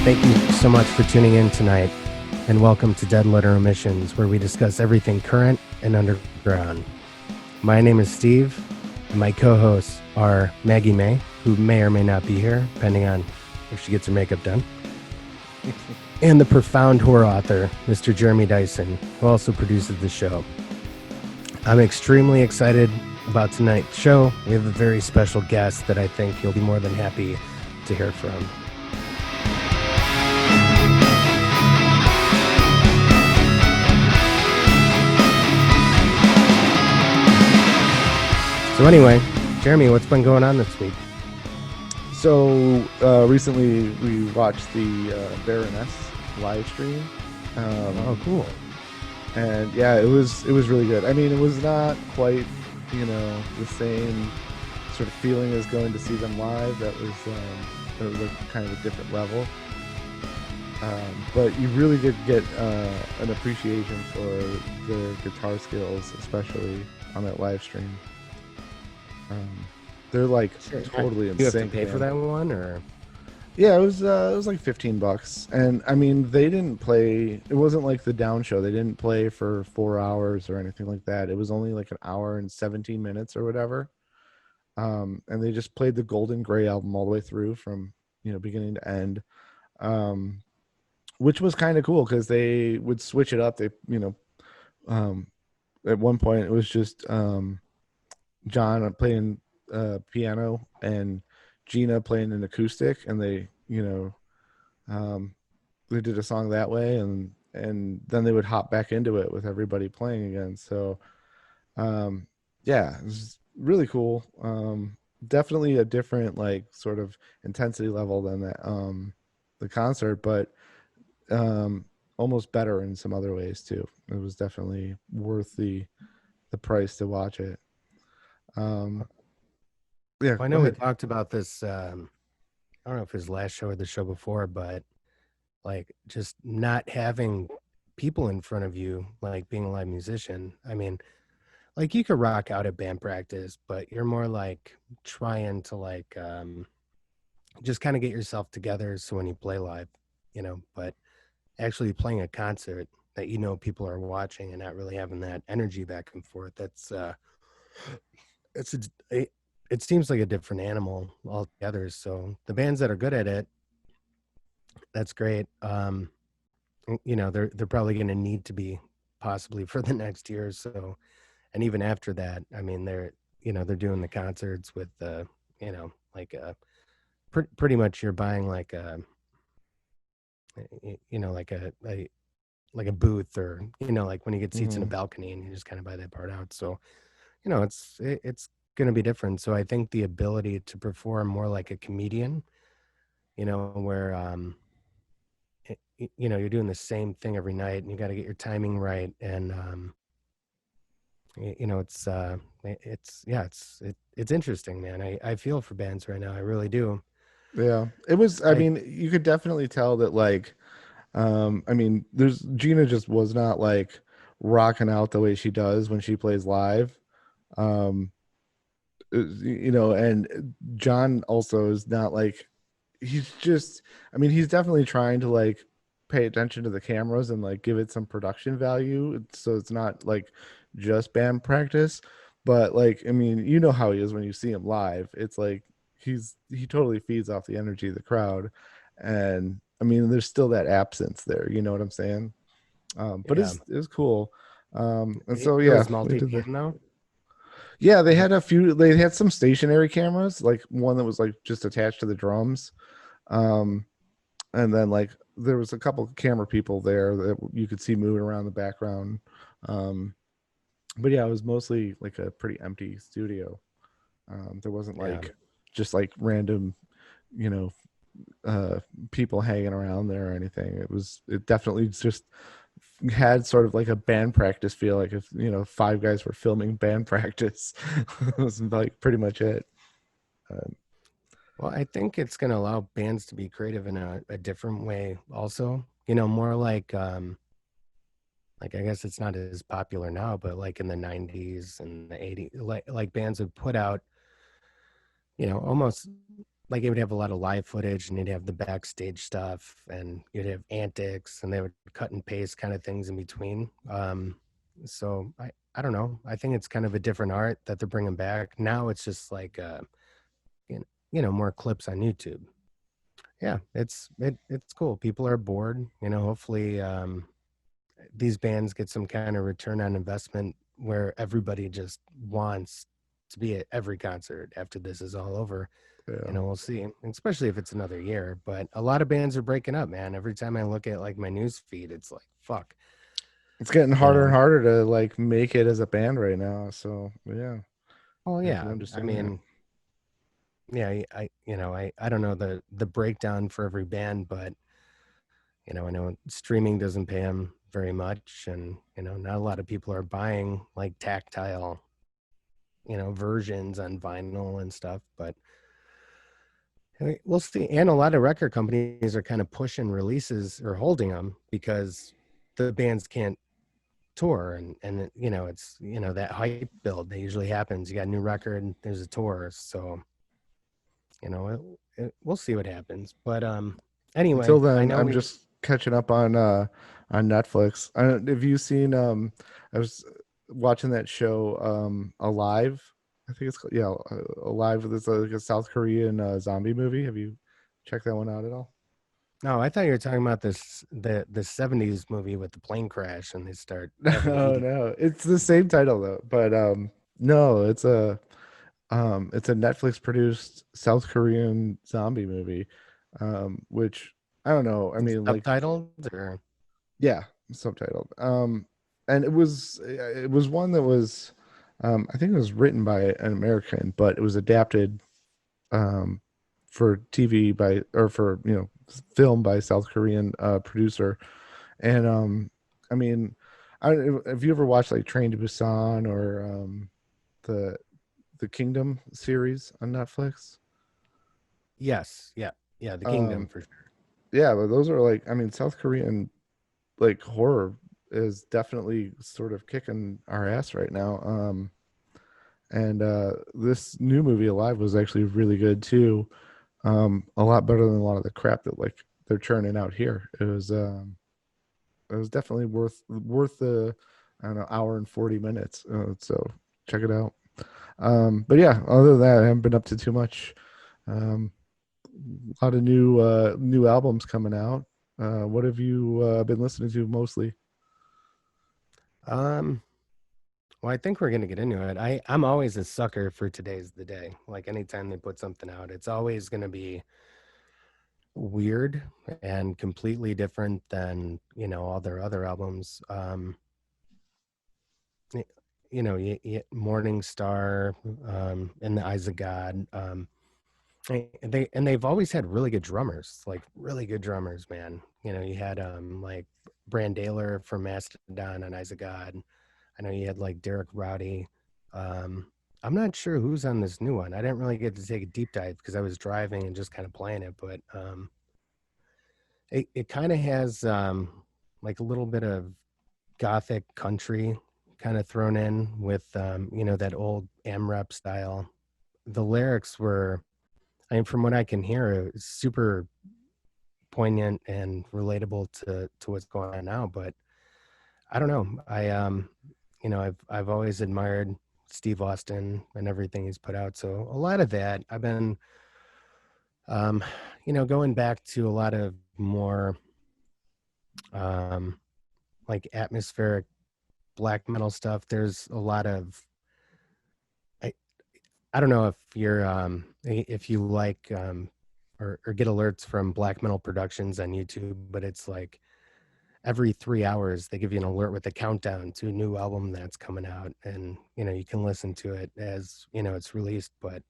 Thank you so much for tuning in tonight, and welcome to Dead Letter Emissions, where we discuss everything current and underground. My name is Steve, and my co-hosts are Maggie May, who may or may not be here, depending on if she gets her makeup done, and the profound horror author, Mr. Jeremy Dyson, who also produces the show. I'm extremely excited about tonight's show. We have a very special guest that I think you'll be more than happy to hear from. So anyway, Jeremy, what's been going on this week? So recently we watched the Baroness live stream. Oh, cool. And yeah, it was really good. I mean, it was not quite, the same sort of feeling as going to see them live. That was kind of a different level. But you really did get an appreciation for their guitar skills, especially on that live stream. They're like totally insane. You have to pay for that one, or? Yeah, it was like $15, and I mean they didn't play. It wasn't like the Down show. They didn't play for 4 hours or anything like that. It was only like an hour and 17 minutes or whatever. And they just played the Golden Gray album all the way through from beginning to end, which was kind of cool because they would switch it up. They at one point it was just John playing piano and Gina playing an acoustic, and they they did a song that way, and then they would hop back into it with everybody playing again. So yeah, it was really cool. Definitely a different like sort of intensity level than that the concert, but almost better in some other ways too. It was definitely worth the price to watch it. Yeah, well, I know we talked about this. I don't know if it was last show or the show before, but like just not having people in front of you, like being a live musician. I mean, like you could rock out at band practice, but you're more like trying to like just kind of get yourself together so when you play live, but actually playing a concert that people are watching and not really having that energy back and forth, it seems like a different animal altogether. So the bands that are good at it, that's great. They're probably going to need to be possibly for the next year or so, and even after that. I mean, they're doing the concerts with pretty much you're buying like a like a booth, or like when you get seats in a balcony and you just kind of buy that part out. So it's going to be different. So I think the ability to perform more like a comedian, where you're doing the same thing every night and you got to get your timing right, and it's interesting, man. I feel for bands right now. I really do. Yeah, it was. I mean, you could definitely tell that like I mean, Gina just was not like rocking out the way she does when she plays live. And John also is not like, he's just, I mean, he's definitely trying to like pay attention to the cameras and like give it some production value. So it's not like just band practice, but like, I mean, you know how he is when you see him live. It's like, he totally feeds off the energy of the crowd. And I mean, there's still that absence there. You know what I'm saying? But Yeah. it's cool. And so It yeah, was multi-cam now. yeah, they had they had some stationary cameras, like one that was like just attached to the drums. And then like there was a couple camera people there that you could see moving around the background. But yeah, it was mostly like a pretty empty studio. There wasn't like just like random, people hanging around there or anything. It definitely just had sort of like a band practice feel, like if 5 guys were filming band practice. It was like pretty much it. Well, I think it's going to allow bands to be creative in a different way also, more like I guess it's not as popular now, but like in the 90s and the 80s, like bands would put out almost like it would have a lot of live footage, and you'd have the backstage stuff, and you'd have antics, and they would cut and paste kind of things in between. So I don't know. I think it's kind of a different art that they're bringing back now. It's just like more clips on YouTube. Yeah, it's cool. People are bored. Hopefully these bands get some kind of return on investment where everybody just wants to be at every concert after this is all over. Yeah. We'll see, especially if it's another year. But a lot of bands are breaking up, man. Every time I look at like my news feed, it's like, fuck, It's getting you harder and know. harder to like make it as a band right now. So yeah, Oh I can yeah, I understand that. mean, yeah, I don't know the breakdown for every band, but I know streaming doesn't pay them very much, and not a lot of people are buying like tactile, versions on vinyl and stuff. But we'll see. And a lot of record companies are kind of pushing releases or holding them because the bands can't tour, and it's that hype build that usually happens. You got a new record, there's a tour, so we'll see what happens. But Until anyway, I then, know I'm we. just catching up on Netflix. Have you seen I was watching that show Alive. I think it's called, yeah, Alive. It's like a South Korean zombie movie. Have you checked that one out at all? No, I thought you were talking about the '70s movie with the plane crash, and they start having No, eating. no. It's the same title though. But no, it's a Netflix produced South Korean zombie movie. Which I don't know. I mean, like, Subtitled or. yeah, subtitled. And it was one that was I think it was written by an American, but it was adapted um for TV by, or for, film by a South Korean producer. And I mean, have you ever watched like Train to Busan or the the Kingdom series on Netflix? Yes, yeah, yeah, the Kingdom Um, for sure. yeah, but those are like, I mean, South Korean like horror is definitely sort of kicking our ass right now. And this new movie Alive was actually really good too. A lot better than a lot of the crap that like they're churning out here. It was definitely worth the, I don't know, hour and 40 minutes. So check it out. But yeah, other than that, I haven't been up to too much. Um, a lot of new albums coming out. What have you been listening to mostly? Um, well, I think we're gonna get into it. I'm always a sucker for Today's the Day. Like anytime they put something out, it's always gonna be weird and completely different than all their other albums. y- Morning Star, In the Eyes of God. They've always had really good drummers, like really good drummers, man. You had like Brandaler from Mastodon and Eyes of God. I know you had like Derek Rowdy. Um, I'm not sure who's on this new one. I didn't really get to take a deep dive because I was driving and just kind of playing it, but it kind of has like a little bit of gothic country kind of thrown in with that old AMRAP style. The lyrics were, I mean, from what I can hear, super poignant and relatable to what's going on now. But I don't know. I've always admired Steve Austin and everything he's put out. So a lot of that I've been um, going back to a lot of more um like atmospheric black metal stuff. There's a lot of I, I don't know if you're if you like or get alerts from Black Metal Productions on YouTube, but it's like every 3 hours they give you an alert with a countdown to a new album that's coming out, and you can listen to it as it's released. But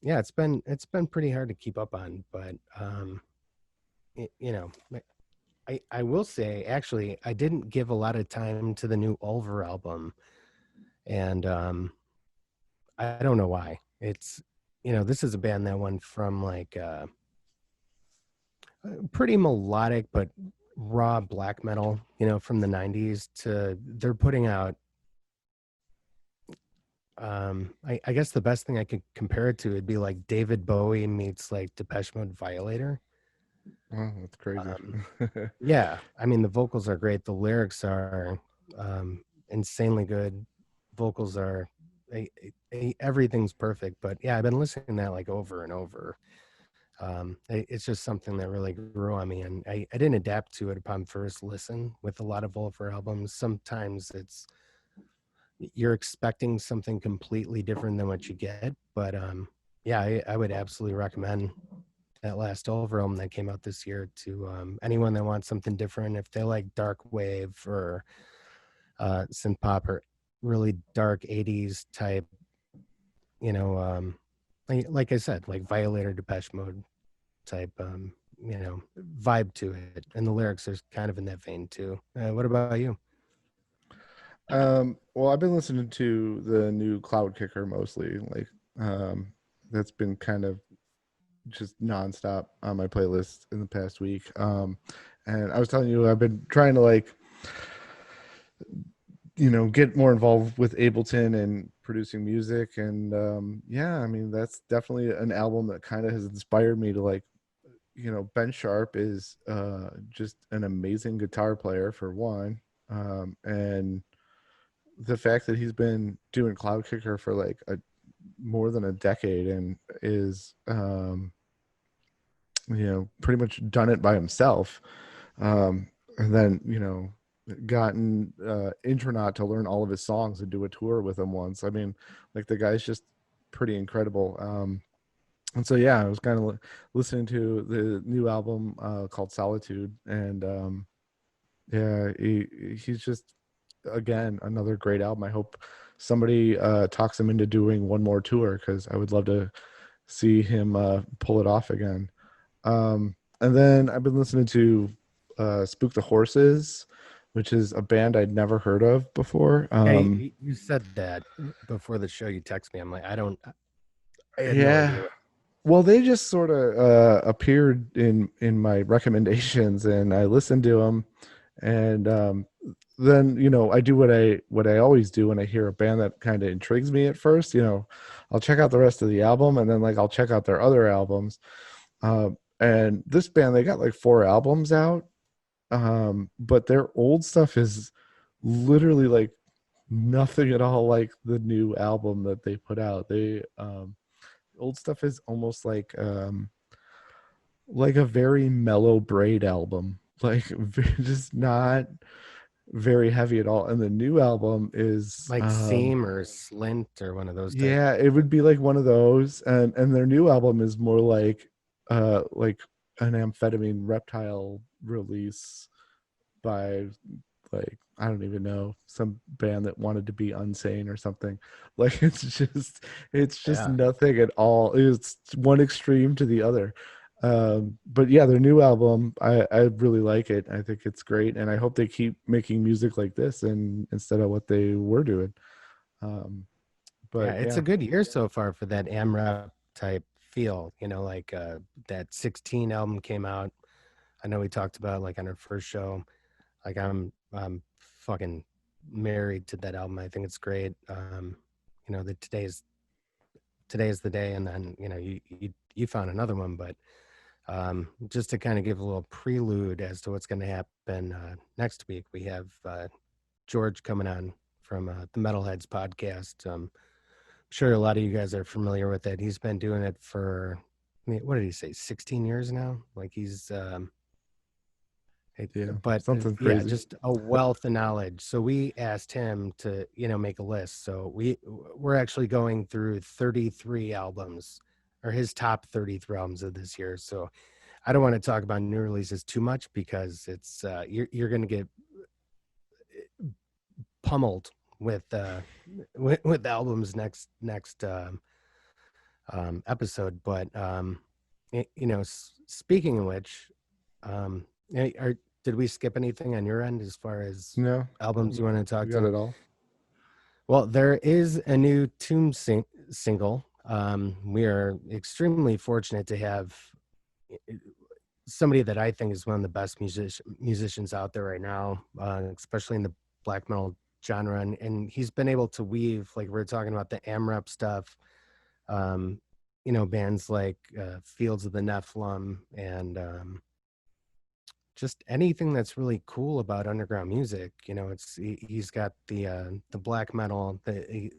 yeah, it's been pretty hard to keep up on. But you know, I will say actually I didn't give a lot of time to the new Ulver album, and I don't know why. It's this is a band that went from like pretty melodic but raw black metal, from the '90s to they're putting out I guess the best thing I could compare it to would be like David Bowie meets like Depeche Mode Violator. Oh, that's crazy. Um, yeah, I mean the vocals are great. The lyrics are insanely good. Vocals are everything's perfect. But yeah, I've been listening to that like over and over. It's just something that really grew on me, and I didn't adapt to it upon first listen. With a lot of Volfer albums, sometimes it's you're expecting something completely different than what you get. But yeah, I would absolutely recommend that last Over album that came out this year to anyone that wants something different. If they like dark wave or synth pop or really dark 80s type, you know, like I said, like Violator, Depeche Mode type, vibe to it. And the lyrics are kind of in that vein too. What about you? Well, I've been listening to the new Cloud Kicker mostly. Like, um, that's been kind of just nonstop on my playlist in the past week. And I was telling you, I've been trying to like, get more involved with Ableton and producing music. And yeah, I mean, that's definitely an album that kind of has inspired me to like, Ben Sharp is just an amazing guitar player for one. And the fact that he's been doing Cloud Kicker for like more than a decade and is pretty much done it by himself, and then gotten Intronaut to learn all of his songs and do a tour with him once. I mean, like the guy's just pretty incredible. And so yeah, I was kind of listening to the new album called Solitude, and yeah, he's just again another great album. I hope somebody talks him into doing one more tour because I would love to see him pull it off again. And then I've been listening to Spook the Horses, which is a band I'd never heard of before. Hey, you said that before the show. You text me. I'm like, I had no Yeah. idea. Well, they just sort of appeared in my recommendations, and I listened to them, and then I do what I always do when I hear a band that kind of intrigues me at first. I'll check out the rest of the album, and then like I'll check out their other albums. And this band, they got like 4 albums out, but their old stuff is literally like nothing at all like the new album that they put out. They old stuff is almost like a very mellow Braid album, like just not very heavy at all. And the new album is Like Seam or Slint or one of those type. yeah, it would be like one of those. And their new album is more like an amphetamine reptile release by like I don't even know, some band that wanted to be Unsane or something. Like it's just Yeah. nothing at all. It's one extreme to the other. But yeah, their new album, I really like it. I think it's great, and I hope they keep making music like this and instead of what they were doing. um Yeah, but it's a yeah. good year so far for that AMRAP type feel. Like that 16 album came out. I know we talked about like on our first show. Like I'm fucking married to that album. I think it's great. The today's the day, and then you found another one, but just to kind of give a little prelude as to what's going to happen next week, we have George coming on from the Metalheads podcast. Sure a lot of you guys are familiar with it. He's been doing it for, what did he say, 16 years now? Like he's Yeah, but something yeah, crazy. just a wealth of knowledge. So we asked him to make a list. So we're actually going through 33 albums, or his top 33 albums of this year. So I don't want to talk about new releases too much because it's you're going to get pummeled with albums next episode. But speaking of which, did we skip anything on your end as far as No, albums you want to talk you got to? it all. Well, there is a new Tomb single. We are extremely fortunate to have somebody that I think is one of the best musicians out there right now, especially in the black metal genre, and he's been able to weave, like we we're talking about the AMREP stuff, bands like Fields of the Nephilim, and just anything that's really cool about underground music. He's got the black metal, the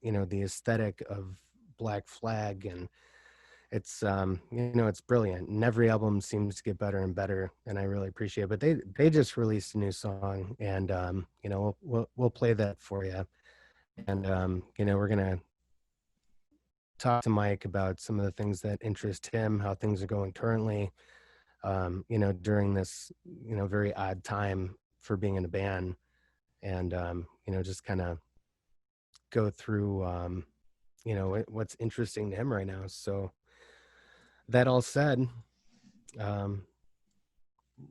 aesthetic of Black Flag, and it's brilliant, and every album seems to get better and better, and I really appreciate it. But they just released a new song, and we'll play that for you. And we're gonna talk to Mike about some of the things that interest him, how things are going currently, during this very odd time for being in a band, and just kind of go through what's interesting to him right now. So that all said,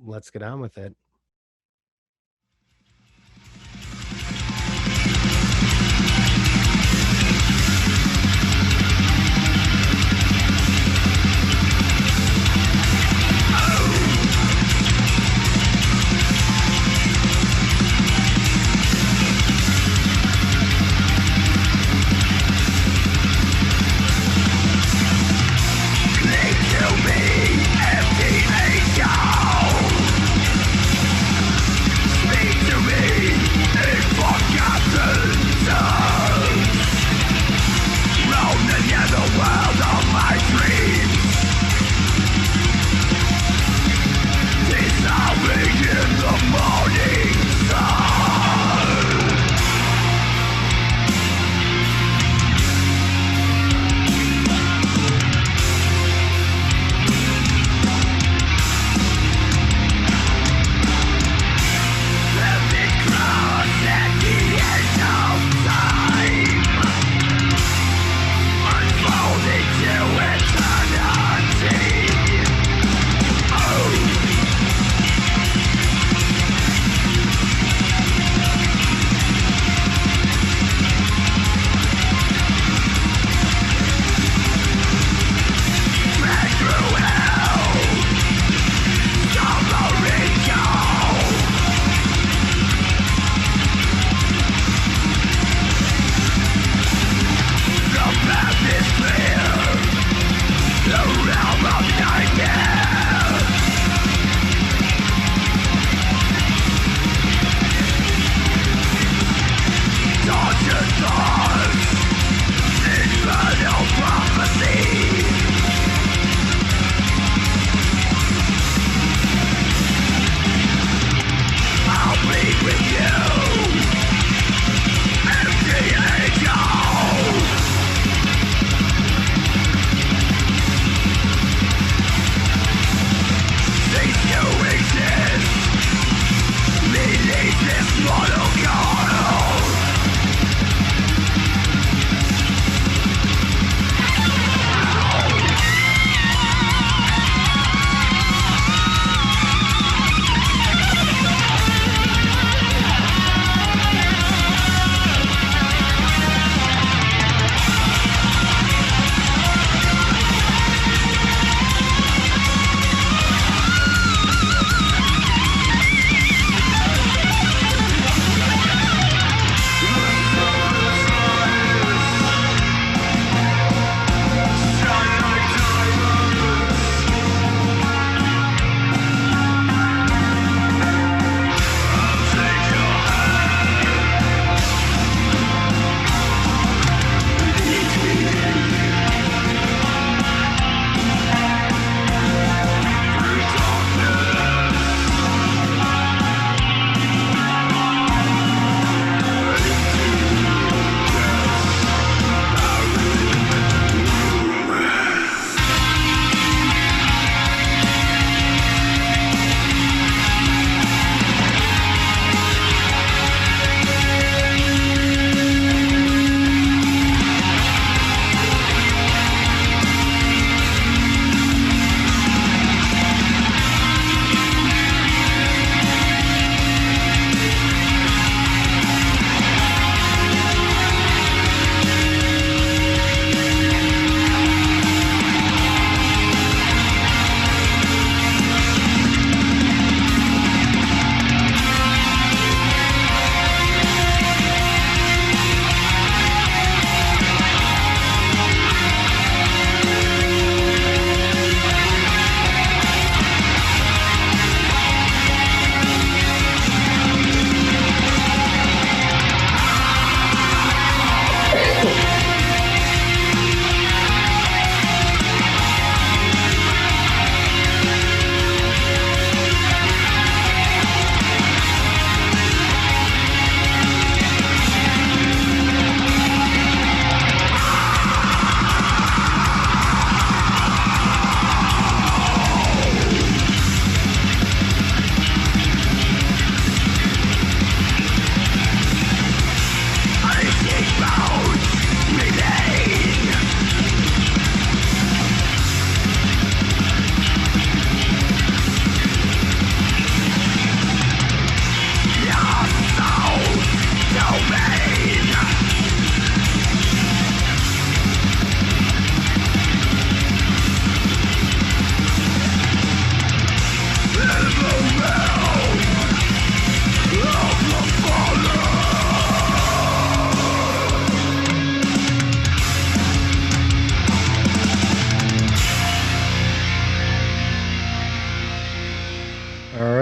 let's get on with it. Cling to me, empty angel.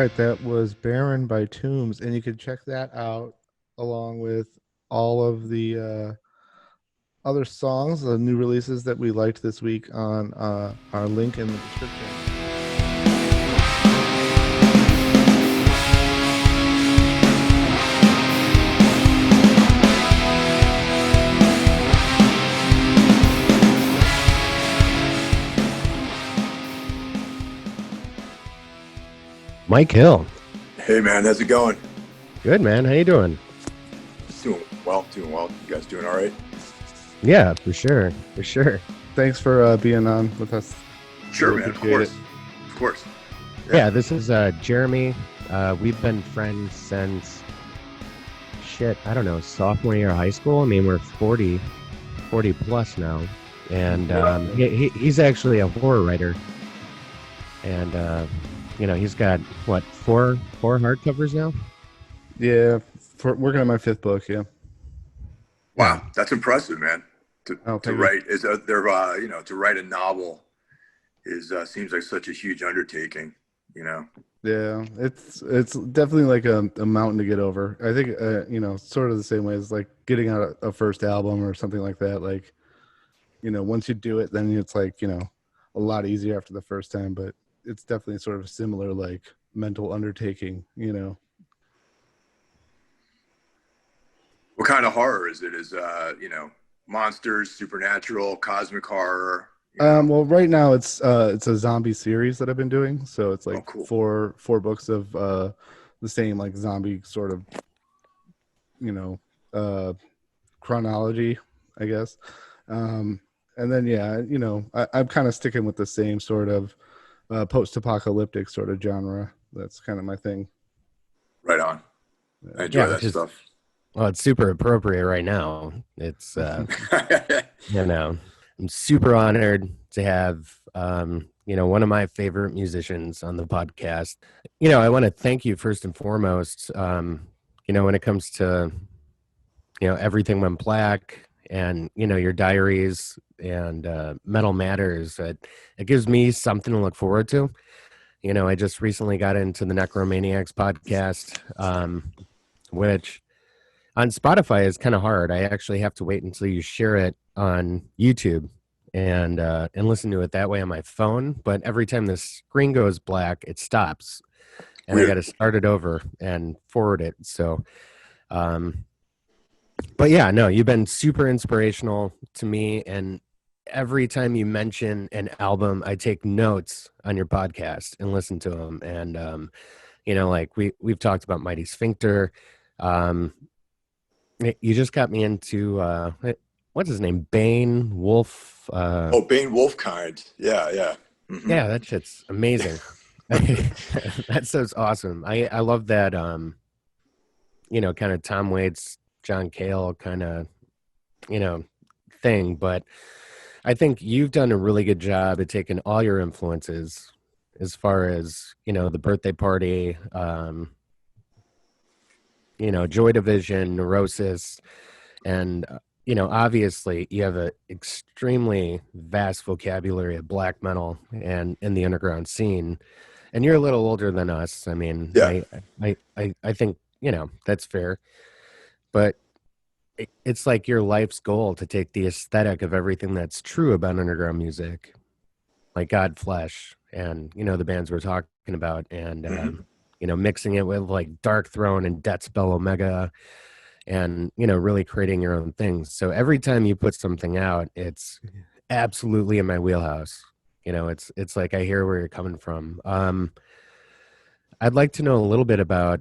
right, that was Baron by Tombs, and you can check that out along with all of the other songs, the new releases that we liked this week on our link in the description. Mike Hill. Hey man, how's it going? Good, man. How you doing? Doing well. You guys doing all right? Yeah, for sure. Thanks for being on with us. Sure, Really man. Of appreciate course. Yeah, this is Jeremy. We've been friends since I don't know, sophomore year of high school. I mean, we're 40 plus now. And he's actually a horror writer. And he's got what, four hardcovers now? Yeah, for working on my 5th book. Yeah. Wow, that's impressive, man. To write to write a novel is seems like such a huge undertaking. Yeah, it's definitely like a mountain to get over. I think sort of the same way as like getting out a first album or something like that. Like, once you do it, then it's like a lot easier after the first time. But it's definitely sort of a similar like mental undertaking. What kind of horror is it? Is monsters, supernatural, cosmic horror? Well, right now it's a zombie series that I've been doing. So it's like cool. four books of the same like zombie sort of chronology, I guess. And then I'm kind of sticking with the same sort of post-apocalyptic sort of genre. That's kind of my thing. Right on. I enjoy that stuff. Well, it's super appropriate right now. It's I'm super honored to have one of my favorite musicians on the podcast. I want to thank you first and foremost. When it comes to Everything Went Black and your diaries and Metal Matters, it gives me something to look forward to. I just recently got into the Necromaniacs podcast, which on Spotify is kind of hard. I actually have to wait until you share it on YouTube and listen to it that way on my phone. But every time the screen goes black, it stops, and I got to start it over and forward it. So, but yeah, no, you've been super inspirational to me, and every time you mention an album, I take notes on your podcast and listen to them. And like we've talked about Mighty Sphincter. You just got me into what's his name? Bane Wolf. Bane Wolfkind. Yeah. Mm-hmm. Yeah, that shit's amazing. That sounds awesome. I love that kind of Tom Waits, John Cale kind of thing. But I think you've done a really good job at taking all your influences as far as the Birthday Party, Joy Division, Neurosis, and obviously you have an extremely vast vocabulary of black metal and in the underground scene, and you're a little older than us. I mean, yeah. I think that's fair, but it's like your life's goal to take the aesthetic of everything that's true about underground music, like Godflesh and the bands we're talking about, and mixing it with like Dark Throne and Deathspell Omega, and really creating your own things. So every time you put something out, it's absolutely in my wheelhouse. It's like I hear where you're coming from. I'd like to know a little bit about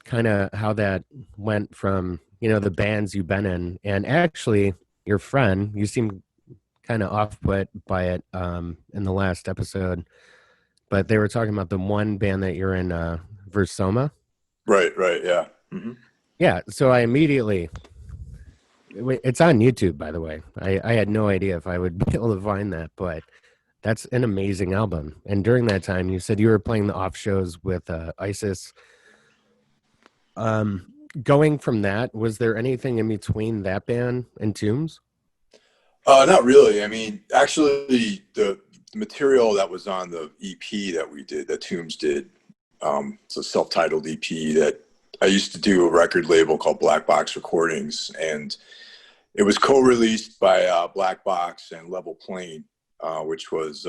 kind of how that went from the bands you've been in, and actually your friend, you seem kind of off-put by it in the last episode, but they were talking about the one band that you're in, Versoma. Right, yeah. Mm-hmm. Yeah, so I immediately, it's on YouTube, by the way. I had no idea if I would be able to find that, but that's an amazing album. And during that time, you said you were playing the off shows with ISIS. Going from that, was there anything in between that band and Tombs? Not really. I mean, actually, the material that was on the EP that we did, that Tombs did, It's a self-titled EP that I used to do a record label called Black Box Recordings, and it was co-released by Black Box and Level Plane, which was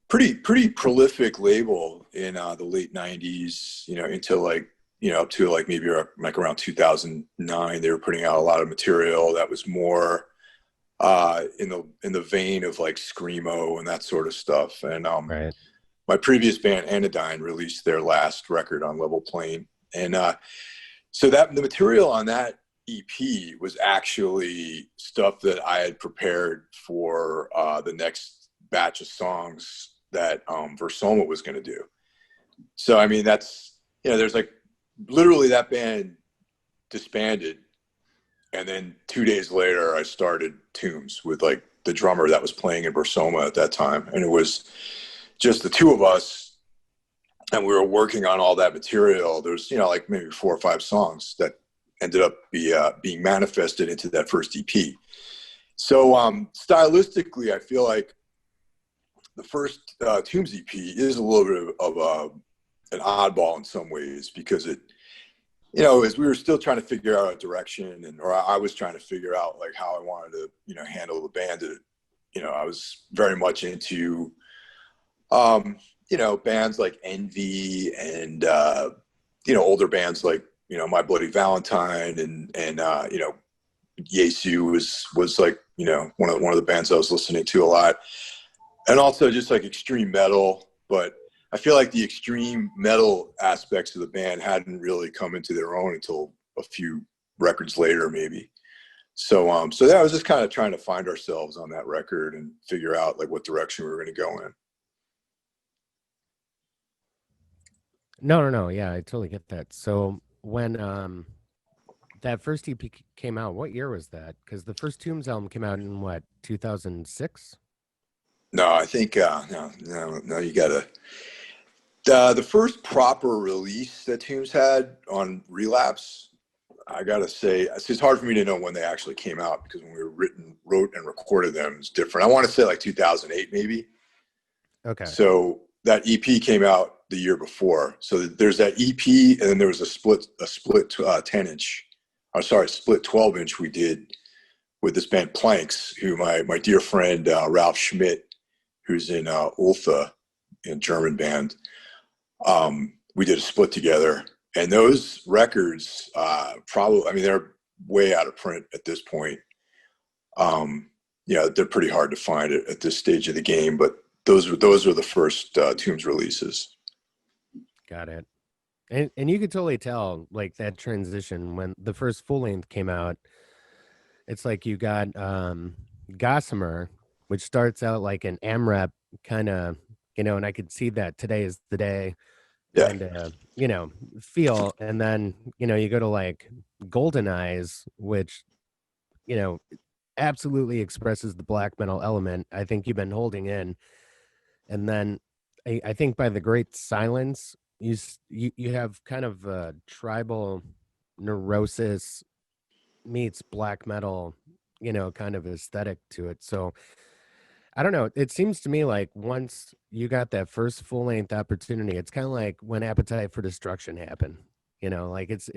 pretty prolific label in the late 90s, until like, up to like maybe like around 2009. They were putting out a lot of material that was more in the vein of like screamo and that sort of stuff. And Right. my previous band Anodyne released their last record on Level Plane, and so that the material on that EP was actually stuff that I had prepared for the next batch of songs that Versoma was going to do. So I mean, that's, there's like literally that band disbanded, and then 2 days later I started Tombs with like the drummer that was playing in Versoma at that time, and it was just the two of us, and we were working on all that material. There's like maybe 4 or 5 songs that ended up being manifested into that first EP. So stylistically, I feel like the first Tombs EP is a little bit of an oddball in some ways, because it, as we were still trying to figure out a direction, or I was trying to figure out like how I wanted to, handle the band. I was very much into, bands like Envy and, older bands like, My Bloody Valentine and Yesu was like, one of the bands I was listening to a lot. And also just like extreme metal, but I feel like the extreme metal aspects of the band hadn't really come into their own until a few records later, maybe. So that I was just kind of trying to find ourselves on that record and figure out like what direction we were going to go in. No. Yeah, I totally get that. So when that first EP came out, what year was that? Because the first Tombs album came out in what, 2006? No, I think no. You gotta. The first proper release that Tombs had on Relapse, I gotta say, it's hard for me to know when they actually came out, because when we wrote and recorded them, it's different. I want to say like 2008, maybe. Okay. So that EP came out the year before. So there's that EP, and then there was a split 10-inch. I'm sorry, split 12-inch we did with this band Planks, who my dear friend Ralph Schmidt, who's in Ultha, a German band. We did a split together, and those records they're way out of print at this point. They're pretty hard to find at this stage of the game, but those were the first Tombs releases. Got it. And you could totally tell like that transition when the first full length came out. It's like you got Gossamer, which starts out like an AMRAP kind of, and I could see that Today Is the Day kind of, feel. And then, you go to like Golden Eyes, which, absolutely expresses the black metal element I think you've been holding in. And then I think by The Great Silence, you have kind of a tribal neurosis meets black metal, kind of aesthetic to it. So I don't know. It seems to me like once you got that first full length opportunity, it's kind of like when Appetite for Destruction happened. Like it's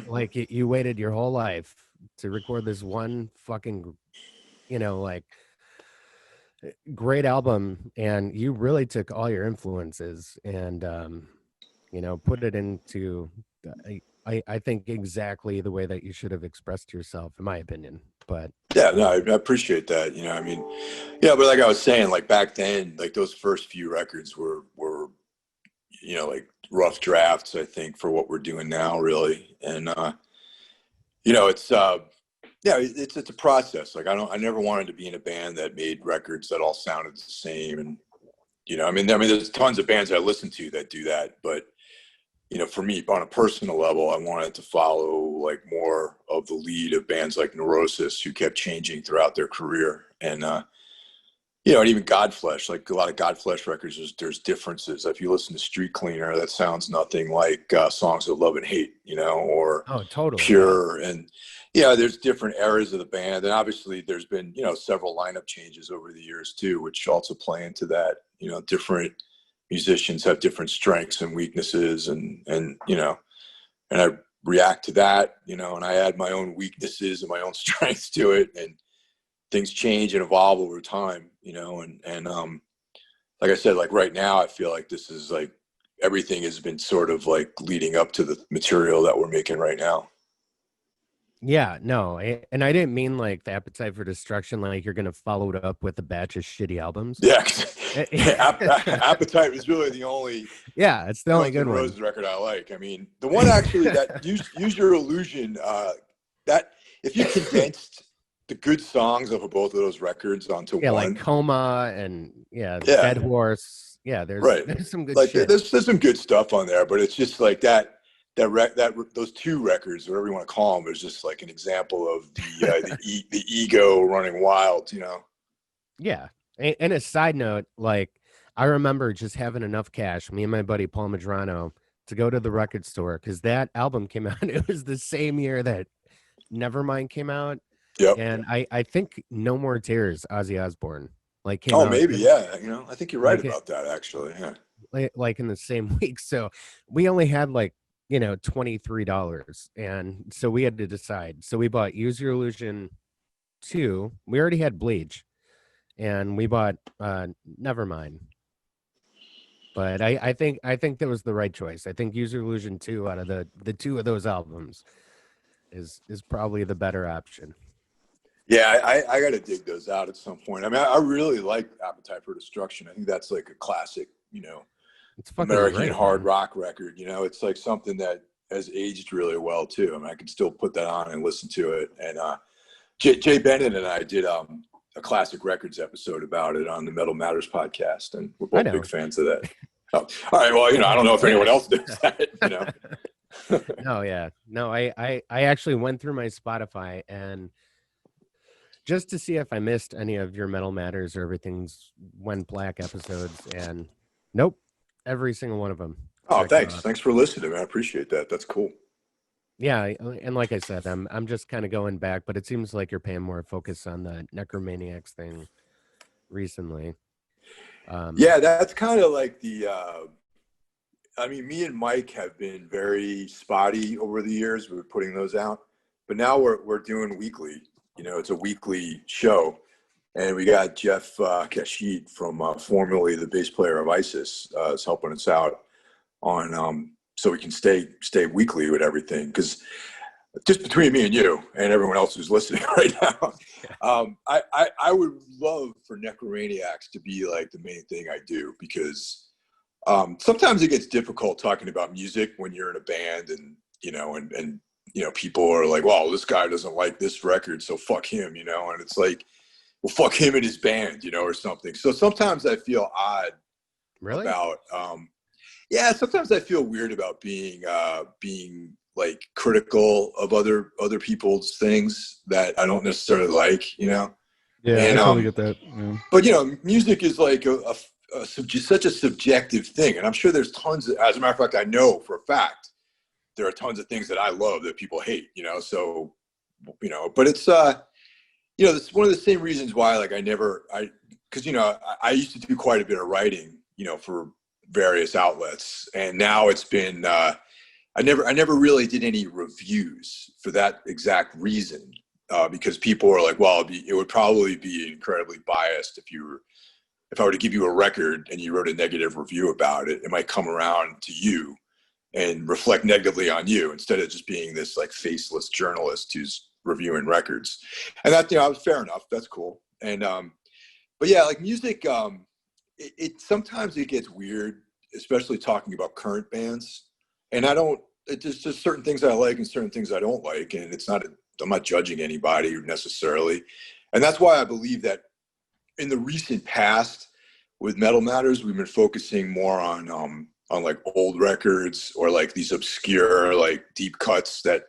like you waited your whole life to record this one fucking, like great album, and you really took all your influences and put it into I think exactly the way that you should have expressed yourself, in my opinion. But yeah, no, I appreciate that. But like I was saying, like back then, like those first few records were like rough drafts, I think, for what we're doing now, really. And it's a process. Like I never wanted to be in a band that made records that all sounded the same. And there's tons of bands I listen to that do that, but for me, on a personal level, I wanted to follow like more of the lead of bands like Neurosis, who kept changing throughout their career. And, and even Godflesh, like a lot of Godflesh records, there's differences. If you listen to Street Cleaner, that sounds nothing like Songs of Love and Hate, or totally, Pure. Yeah. And, there's different eras of the band. And obviously there's been, several lineup changes over the years too, which also play into that, different musicians have different strengths and weaknesses, and you know, and I react to that, you know, and I add my own weaknesses and my own strengths to it, and things change and evolve over time, you know, and like I said, like right now, I feel like this is like everything has been sort of like leading up to the material that we're making right now. Yeah, no, and I didn't mean like the Appetite for Destruction, like you're gonna follow it up with a batch of shitty albums. Yeah, Appetite was really the only yeah, it's the only Guns N' good one. Roses record I like. I mean, the one actually that use Your Illusion, that if you condensed the good songs of both of those records onto Yeah, one, like Coma and Dead Horse. Yeah, there's some good like shit. there's some good stuff on there, but it's just like that those two records, whatever you want to call them, is just like an example of the ego running wild, you know. Yeah, and a side note, like I remember just having enough cash, me and my buddy Paul Madrano, to go to the record store because that album came out. It was the same year that Nevermind came out. Yep. And I think No More Tears, Ozzy Osbourne, like came Oh, out. maybe, yeah. You know, I think you're right like about that, actually. Yeah. like in the same week. So we only had like, $23. And so we had to decide. So we bought Use Your Illusion 2. We already had Bleach. And we bought Nevermind. But I think that was the right choice. I think Use Your Illusion 2 out of the two of those albums is probably the better option. Yeah, I got to dig those out at some point. I mean, I really like Appetite for Destruction. I think that's like a classic, you know, It's fucking American great, hard man. rock record. You know, it's like something that has aged really well too. I mean, I can still put that on and listen to it. And Jay Bennett and I did a classic records episode about it on the Metal Matters podcast, and we're both big fans of that. Oh, all right. Well, you know, I don't know if anyone else does that. You know. No, yeah, no. I actually went through my Spotify and just to see if I missed any of your Metal Matters or Everything's Went Black episodes, and nope, every single one of them. Oh, thanks. Thanks for listening, man. I appreciate that. That's cool. Yeah, and like I said, I'm just kind of going back, but it seems like you're paying more focus on the Necromaniacs thing recently. Yeah, that's kind of like I mean, me and Mike have been very spotty over the years with putting those out, but now we're doing weekly. You know, it's a weekly show, and we got Jeff Kashid from formerly the bass player of ISIS is helping us out on so we can stay weekly with everything, because just between me and you and everyone else who's listening right now, I would love for Necromaniacs to be like the main thing I do, because sometimes it gets difficult talking about music when you're in a band, and you know, and you know, people are like, well, this guy doesn't like this record, so fuck him, you know, and it's like, well, fuck him and his band, you know, or something. So sometimes I feel odd about yeah, sometimes I feel weird about being like critical of other people's things that I don't necessarily like, you know. Yeah, and, I totally get that. Yeah. But you know, music is like such a subjective thing, and I'm sure there's tons of, as a matter of fact, I know for a fact there are tons of things that I love that people hate, you know. So, you know, but it's you know, it's one of the same reasons why, like, because you know, I used to do quite a bit of writing, you know, for various outlets, and now it's been I never really did any reviews for that exact reason, because people are like, well, it would probably be incredibly biased if I were to give you a record and you wrote a negative review about it. It might come around to you and reflect negatively on you, instead of just being this like faceless journalist who's reviewing records. And that, you know, fair enough, that's cool. And but yeah, like music, it sometimes it gets weird, especially talking about current bands. And it's just certain things I like and certain things I don't like. And I'm not judging anybody necessarily. And that's why I believe that in the recent past with Metal Matters, we've been focusing more on like old records, or like these obscure, like deep cuts that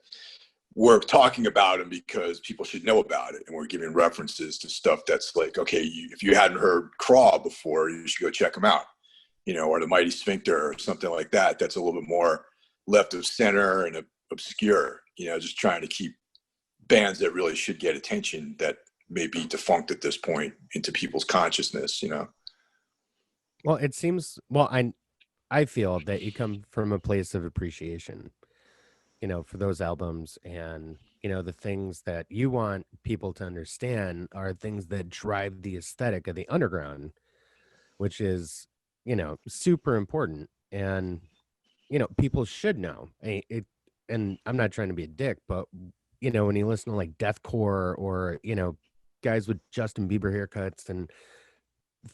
we're talking about them because people should know about it. And we're giving references to stuff that's like, okay, if you hadn't heard Craw before, you should go check them out, you know, or the Mighty Sphincter or something like that. That's a little bit more left of center and obscure, you know, just trying to keep bands that really should get attention that may be defunct at this point into people's consciousness, you know. Well, it seems, well, I feel that you come from a place of appreciation, for those albums, and, the things that you want people to understand are things that drive the aesthetic of the underground, which is, super important. And, people should know and I'm not trying to be a dick, but, when you listen to like deathcore or, guys with Justin Bieber haircuts and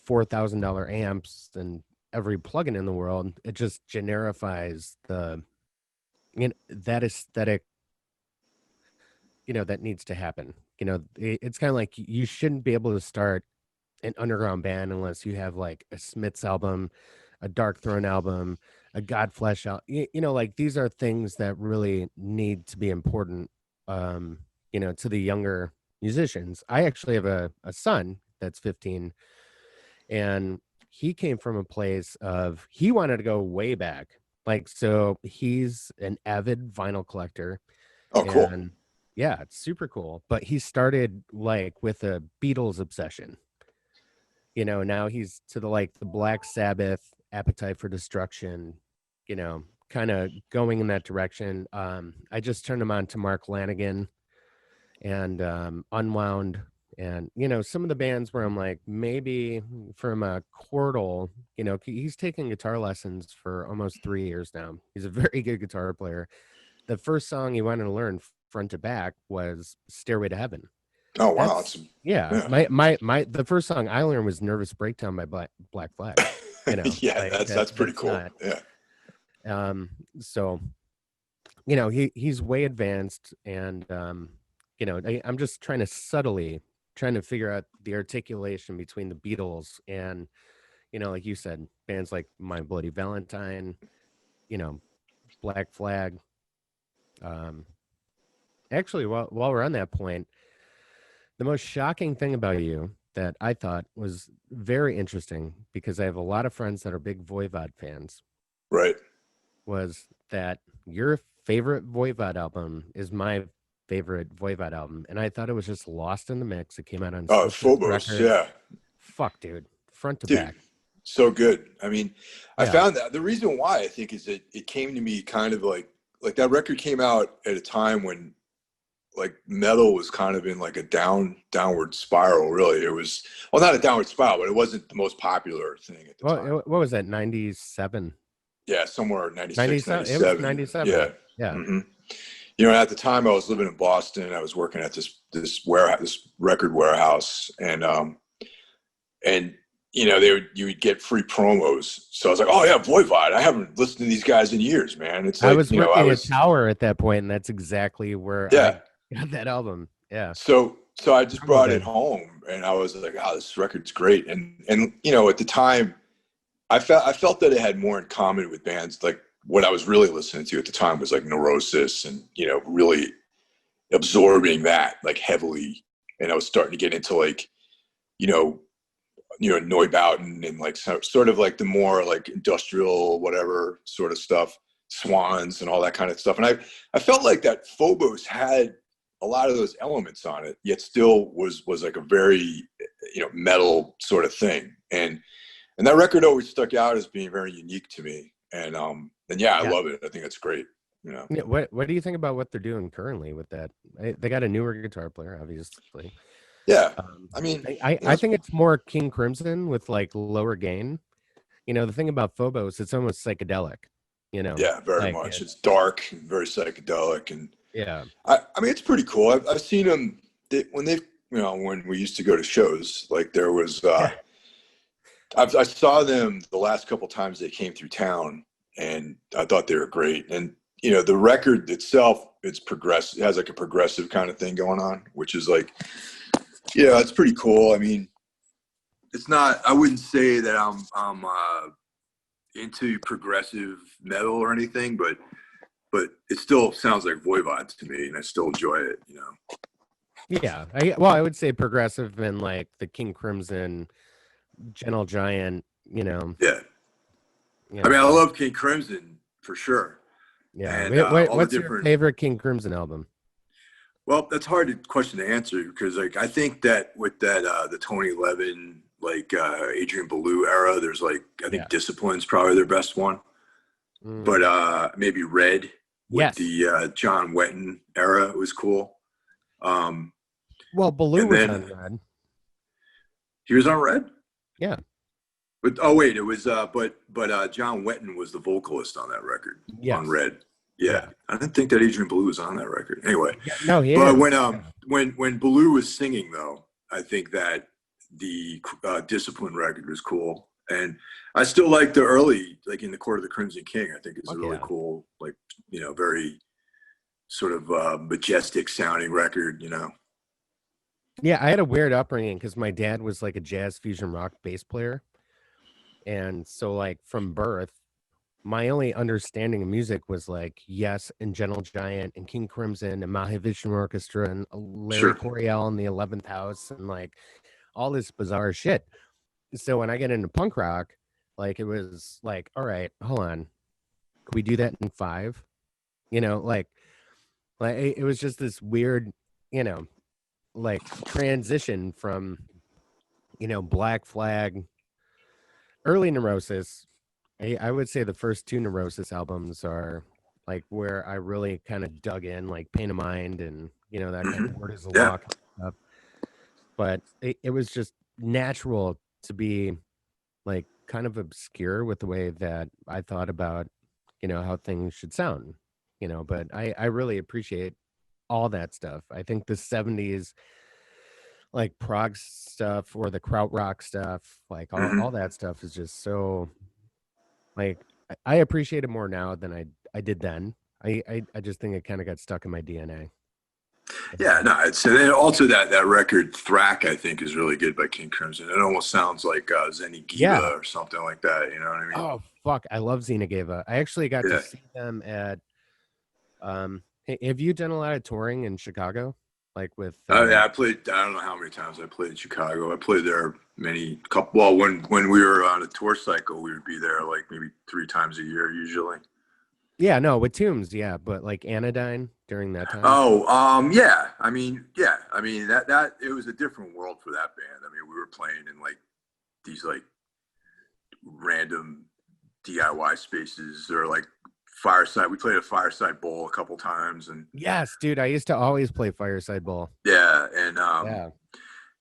$4,000 amps and every plugin in the world, it just generifies that aesthetic, that needs to happen. It's kind of like you shouldn't be able to start an underground band unless you have like a Smiths album, a Dark Throne album, a Godflesh album. Like these are things that really need to be important, to the younger musicians. I actually have a son that's 15, and he came from a place of he wanted to go way back. Like, so he's an avid vinyl collector. Oh, cool. And yeah, it's super cool. But he started like with a Beatles obsession. Now he's to the Black Sabbath, Appetite for Destruction, kind of going in that direction. I just turned him on to Mark Lanigan and Unwound, and some of the bands where I'm like, maybe from a Chordal, he's taking guitar lessons for almost 3 years now. He's a very good guitar player. The first song he wanted to learn front to back was Stairway to Heaven. Oh wow! Yeah. The first song I learned was Nervous Breakdown by Black Flag. Yeah, that's pretty cool. Yeah. So, he's way advanced, and I'm just trying to figure out the articulation between the Beatles and, like you said, bands like My Bloody Valentine, Black Flag. Actually, while we're on that point, the most shocking thing about you that I thought was very interesting, because I have a lot of friends that are big Voivod fans, right, was that your favorite Voivod album is my favorite Voivod album, and I thought it was just lost in the mix. It came out on Phobos, Records. yeah. Fuck, dude, front to back, so good. I mean, I found that the reason why I think is that it came to me kind of like that record came out at a time when like metal was kind of in like a downward spiral. Really, it was, well, not a downward spiral, but it wasn't the most popular thing at the time. What was that? 97? Yeah, somewhere 96, 97. It was 97. Yeah. Mm-hmm. At the time I was living in Boston. I was working at this warehouse, this record warehouse, and you would get free promos. So I was like, oh yeah, Voivod. I haven't listened to these guys in years, man. It's like, I was working at Tower at that point, and that's exactly where I got that album. Yeah. So I just brought it home, and I was like, oh, this record's great. And at the time, I felt that it had more in common with bands. Like what I was really listening to at the time was like Neurosis, and really absorbing that like heavily. And I was starting to get into like Neubauten and like sort of like the more like industrial whatever sort of stuff, Swans and all that kind of stuff. And I felt like that Phobos had a lot of those elements on it, yet still was like a very metal sort of thing. And that record always stuck out as being very unique to me. And I love it. I think it's great. What do you think about what they're doing currently with that? They got a newer guitar player, obviously. Yeah. I mean, I think it's more King Crimson with like lower gain. The thing about Phobos, it's almost psychedelic, Yeah, very much. It's dark, very psychedelic. And yeah, I mean, it's pretty cool. I've seen them when we used to go to shows, like there was, I saw them the last couple times they came through town, and I thought they were great. And, the record itself, it's progressive, it has like a progressive kind of thing going on, which is like, yeah, it's pretty cool. I mean, it's not, I wouldn't say that I'm into progressive metal or anything, but it still sounds like Voivod to me, and I still enjoy it, Yeah. I would say progressive and like the King Crimson, Gentle Giant, Yeah. I mean, I love King Crimson for sure. Yeah. And, what's your favorite King Crimson album? Well, that's hard question to answer, because like I think that with that the Tony Levin like Adrian Belew era. There's like, I think Yeah. Discipline's probably their best one, but maybe Red with Yes. the John Wetton era was cool. Well, Belew And was then on Red. he was on Red. Yeah. But oh wait, it was but John Wetton was the vocalist on that record on Yes. Red. Yeah. I didn't think that Adrian Belew was on that record. Anyway, Yeah, no, he but is. when Belew was singing though, I think that the Discipline record was cool, and I still like the early, like In the Court of the Crimson King. I think is a really cool, like very sort of majestic sounding record. Yeah, I had a weird upbringing because my dad was like a jazz fusion rock bass player. And so like from birth, my only understanding of music was like Yes and Gentle Giant and King Crimson and Mahavishnu Orchestra and Larry Coryell and the 11th House and like all this bizarre shit. So when I get into punk rock, like it was like, all right, hold on. Could we do that in 5? Like it was just this weird, like transition from, Black Flag, early Neurosis. I would say the first 2 Neurosis albums are like where I really kind of dug in, like Pain of Mind and that kind of Word is a Walk stuff. But it was just natural to be like kind of obscure with the way that I thought about how things should sound. But I really appreciate all that stuff. I think the 70s like prog stuff or the krautrock stuff, like all that stuff is just so like I appreciate it more now than I did then. I just think it kind of got stuck in my DNA. Yeah, no, it's and then also that record Thrack, I think, is really good by King Crimson. It almost sounds like Zeni Giva or something like that. You know what I mean? Oh fuck, I love Xena Geva. I actually got to see them at have you done a lot of touring in Chicago? Like with yeah, I played. I don't know how many times I played in Chicago. I played there couple. Well, when we were on a tour cycle, we would be there like maybe 3 times a year usually. Yeah, no, with Tombs, yeah, but like Anodyne during that time. Oh, yeah. I mean, that it was a different world for that band. I mean, we were playing in like these like random DIY spaces or like Fireside. We played a Fireside Bowl a couple times, and yes, dude, I used to always play Fireside Bowl. Yeah, and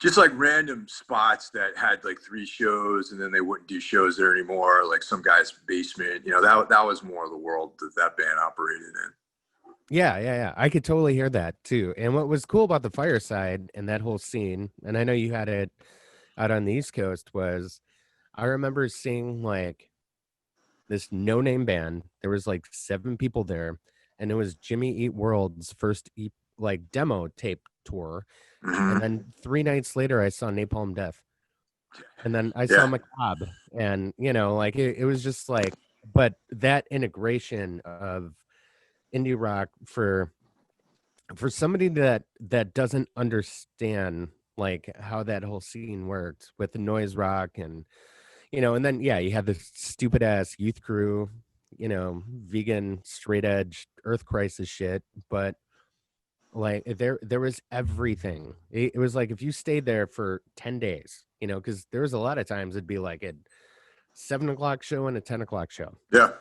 just like random spots that had like 3 shows, and then they wouldn't do shows there anymore. Like some guy's basement, that was more of the world that band operated in. Yeah. I could totally hear that too. And what was cool about the Fireside and that whole scene, and I know you had it out on the East Coast, was I remember seeing like this no-name band. There was like 7 people there, and it was Jimmy Eat World's first like demo tape tour. And then 3 nights later, I saw Napalm Death, and then I saw Macabre, and like it was just like, but that integration of indie rock for somebody that doesn't understand like how that whole scene worked with the noise rock and and then you had this stupid ass Youth Crew, vegan straight edge Earth Crisis shit, but like there was everything. It was like if you stayed there for 10 days, because there was a lot of times it'd be like a 7:00 show and a 10:00 show. Yeah.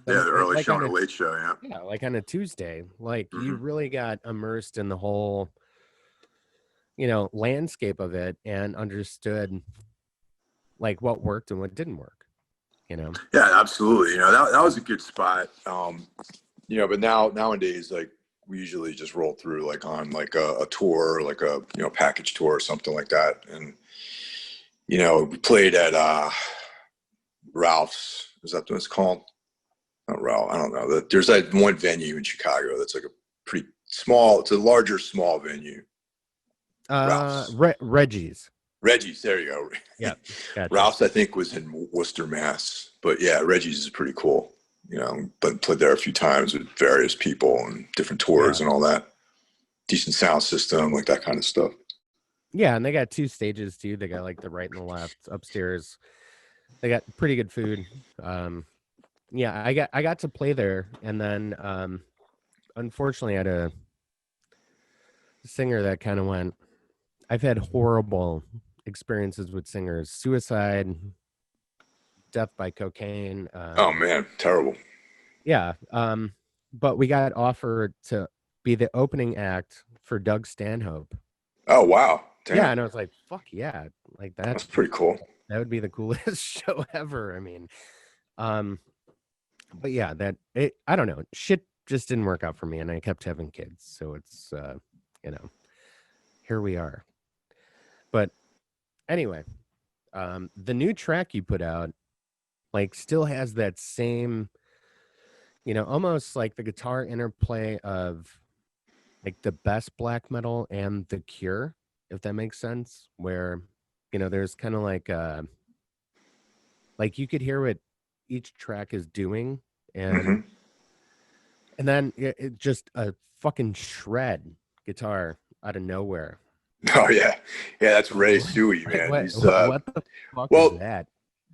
The early like show and a late show. Yeah, like on a Tuesday, like you really got immersed in the whole landscape of it and understood like what worked and what didn't work. Yeah, absolutely. That was a good spot. But nowadays, like we usually just roll through like on like a tour, like a package tour or something like that. And we played at Ralph's. Is that what it's called? Not Ralph. I don't know. There's that one venue in Chicago that's like a pretty small. It's a larger small venue. Reggie's. Reggie's, there you go. Yeah, gotcha. Ralph's I think was in Worcester, Mass. But yeah, Reggie's is pretty cool. But played there a few times with various people and different tours and all that. Decent sound system, like that kind of stuff. Yeah, and they got 2 stages too. They got like the right and the left upstairs. They got pretty good food. Yeah, I got to play there, and then unfortunately I had a singer that kind of went. I've had horrible experiences with singers: suicide, death by cocaine. Oh man, terrible. Yeah. But we got offered to be the opening act for Doug Stanhope. Oh wow, Yeah, damn, and I was like, "Fuck yeah!" Like that. that's pretty cool. That would be the coolest show ever. I mean, but yeah, I don't know. Shit just didn't work out for me, and I kept having kids, so it's you know, here we are. But anyway, the new track you put out, like, still has that same, almost like the guitar interplay of like the best black metal and The Cure, if that makes sense, where there's kind of like you could hear what each track is doing, and Hmm. then it just a fucking shred guitar out of nowhere. Oh yeah, yeah. That's Like Ray what? Suey, Like man. He's what the fuck is well. that?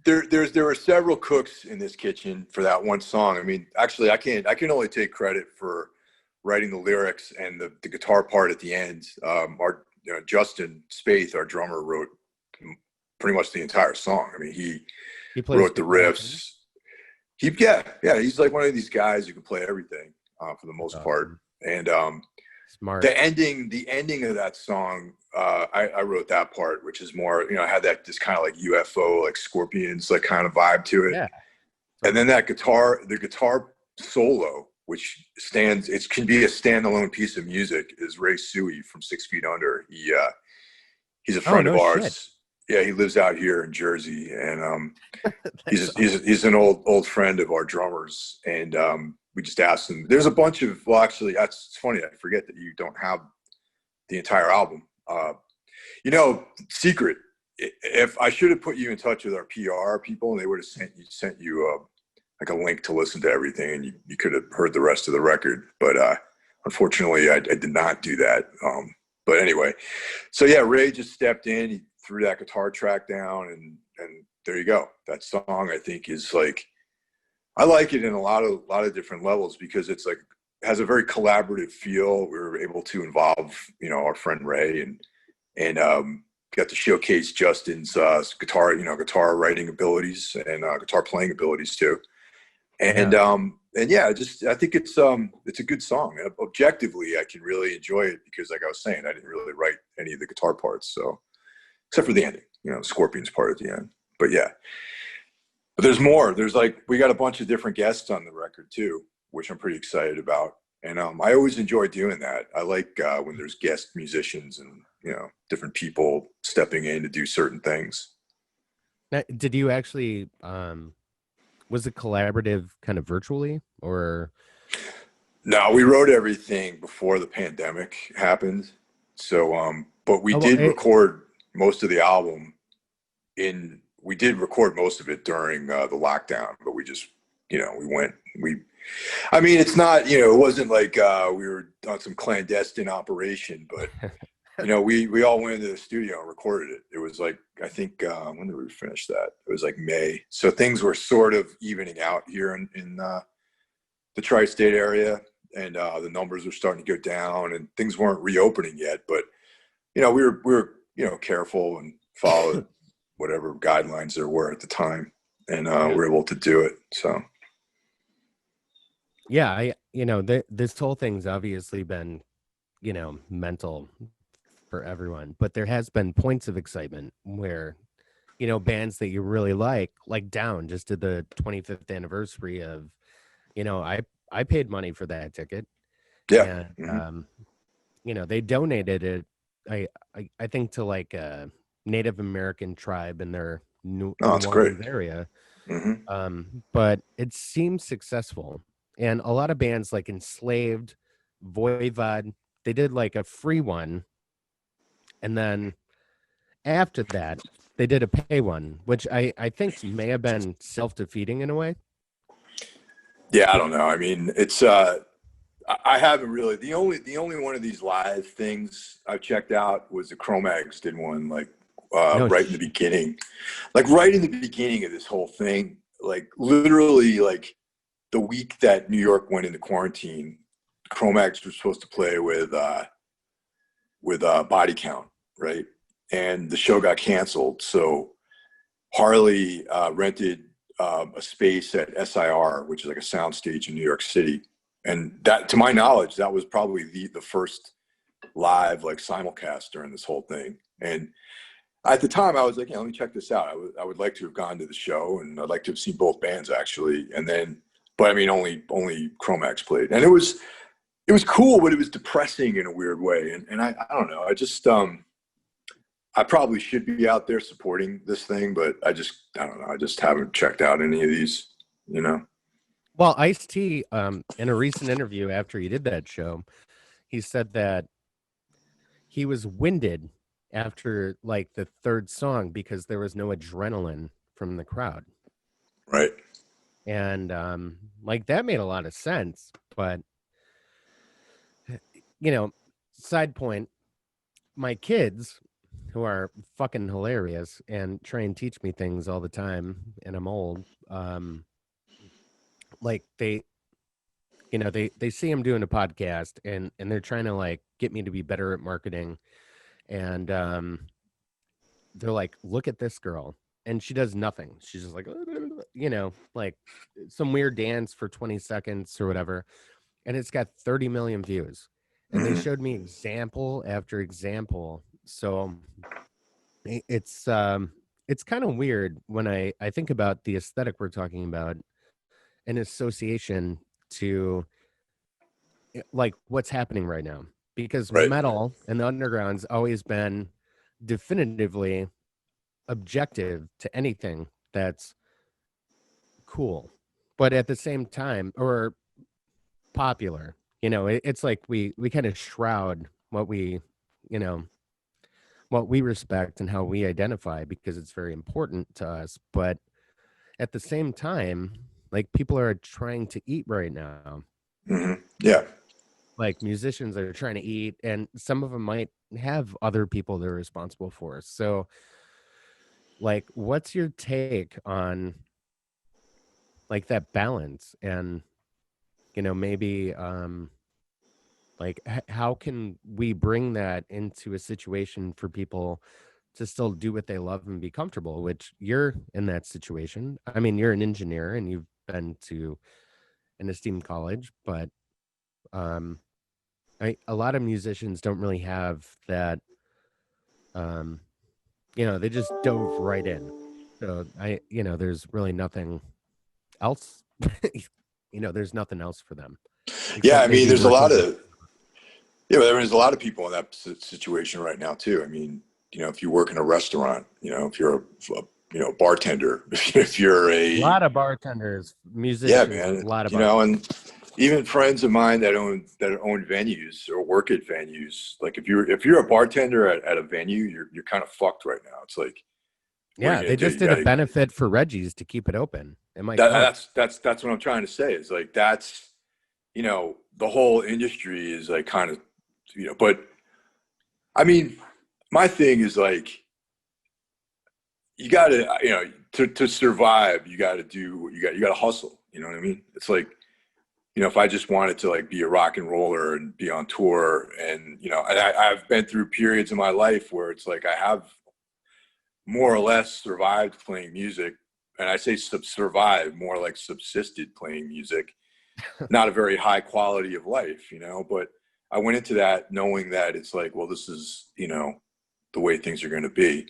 There were several cooks in this kitchen for that one song. I mean, actually, I can only take credit for writing the lyrics and the guitar part at the end. Our Justin Spaeth, our drummer, wrote pretty much the entire song. I mean, he He plays wrote the guitar too? riffs. Yeah. He's like one of these guys who can play everything for the That's most part. awesome. And Smart. the ending of that song, I wrote that part, which is more, had this kind of like UFO, like scorpions, like kind of vibe to it. Yeah. And then the guitar solo, which it can be a standalone piece of music, is Ray Suey from 6 Feet Under. He's a Oh, friend of no ours. shit. Yeah, he lives out here in Jersey, and That's he's an old friend of our drummers, and we just asked him. There's a bunch of actually, it's funny. I forget that you don't have the entire album. Secret. If I should have put you in touch with our PR people, and they would have sent you like a link to listen to everything, and you could have heard the rest of the record. But unfortunately, I did not do that. But anyway, so yeah, Ray just stepped in. He threw that guitar track down, and there you go. That song, I think, is like, I like it in a lot of different levels, because it's like, has a very collaborative feel. We were able to involve our friend Ray, and got to showcase Justin's guitar writing abilities and guitar playing abilities too. And yeah, I think it's a good song. Objectively, I can really enjoy it because, like I was saying, I didn't really write any of the guitar parts, so except for the ending, Scorpions part at the end. But yeah, but there's more. We got a bunch of different guests on the record too, which I'm pretty excited about. And I always enjoy doing that. I like when there's guest musicians and different people stepping in to do certain things. Now, did you actually was it collaborative kind of virtually, or? No, we wrote everything before the pandemic happened. So, but we did record most of the album we did record most of it during the lockdown, but we just, I mean, it's not, it wasn't like we were on some clandestine operation, but, we all went into the studio and recorded it. It was like, I think, when did we finish that? It was like May. So things were sort of evening out here in the tri-state area, and the numbers were starting to go down, and things weren't reopening yet, but, we were careful and followed whatever guidelines there were at the time, and we're able to do it. So yeah, this whole thing's obviously been mental for everyone, but there has been points of excitement where bands that you really like Down just did the 25th anniversary of, I paid money for that ticket. yeah. And they donated it, I think, to like a Native American tribe in their New Orleans area. But it seems successful, and a lot of bands like Enslaved, Voivod, they did like a free one, and then after that they did a pay one, which I think may have been self-defeating in a way. Yeah, I don't know. I mean, it's I haven't really, the only one of these live things I've checked out was the Cro-Mags did one, like right in the beginning, right in the beginning of this whole thing, like literally like the week that New York went into quarantine. Cro-Mags were supposed to play with Body Count, right? and the show got canceled. So Harley rented a space at SIR, which is like a soundstage in New York City. And that, to my knowledge, that was probably the first live like simulcast during this whole thing. And at the time I was like, yeah, let me check this out. I would like to have gone to the show, and I'd like to have seen both bands actually. And then, but I mean, only Chromax played, and it was cool, but it was depressing in a weird way. And I don't know. I just, I probably should be out there supporting this thing, but I don't know. I just haven't checked out any of these, you know? Well, Ice-T, in a recent interview after he did that show, he said that he was winded after like the third song because there was no adrenaline from the crowd. Right. And like that made a lot of sense. But, you know, side point, my kids, who are fucking hilarious and try and teach me things all the time, and I'm old, like they see him doing a podcast, and they're trying to like get me to be better at marketing. And they're like, look at this girl, and she does nothing. She's just like, you know, like some weird dance for 20 seconds or whatever, and it's got 30 million views. And they showed me example after example. So it's kind of weird when I think about the aesthetic we're talking about in association to like what's happening right now, because Right. metal and the underground's always been definitively objective to anything that's cool, but at the same time, or popular, you know, it's like we kind of shroud what we, you know, what we respect and how we identify because it's very important to us. But at the same time, like people are trying to eat right now. Yeah. Like musicians are trying to eat, and some of them might have other people they're responsible for. So like, what's your take on like that balance? And, you know, maybe like how can we bring that into a situation for people to still do what they love and be comfortable, which you're in that situation. I mean, you're an engineer and you've been to an esteemed college, but a lot of musicians don't really have that. You know, they just dove right in. So there's really nothing else. You know, there's nothing else for them. Yeah. Except I mean, maybe there's a working lot with. of, yeah, but there's a lot of people in that situation right now too. I mean, you know, if you work in a restaurant, you know, if you're a bartender, if you're A lot of bartenders, musicians, yeah, man, a lot of you know, and even friends of mine that own venues or work at venues, like if you're a bartender at a venue, you're kind of fucked right now. It's like, what are yeah, you they gonna do? just did a benefit for Reggie's to keep it open. It might count. That's what I'm trying to say. Is like that's, you know, the whole industry is like kind of, you know, but I mean, my thing is like, you gotta, you know, to survive, you gotta do, you gotta hustle. You know what I mean? It's like, you know, if I just wanted to like be a rock and roller and be on tour, and, you know, and I've been through periods in my life where it's like, I have more or less survived playing music. And I say survive, more like subsisted playing music, not a very high quality of life, you know, but I went into that knowing that it's like, well, this is, you know, the way things are going to be.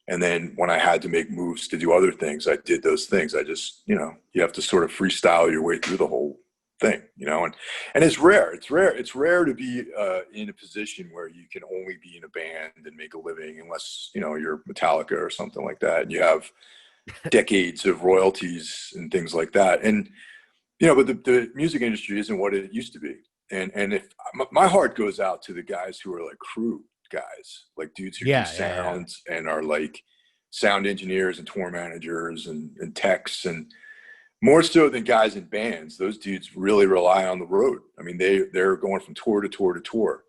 And then when I had to make moves to do other things, I did those things. I just, you know, you have to sort of freestyle your way through the whole thing, you know, and it's rare. It's rare to be in a position where you can only be in a band and make a living, unless, you know, you're Metallica or something like that, and you have decades of royalties and things like that. And, you know, but the music industry isn't what it used to be. And if my heart goes out to the guys who are like crew guys, like dudes who do sounds and are like sound engineers and tour managers and techs, and more so than guys in bands. Those dudes really rely on the road. I mean, they're going from tour to tour to tour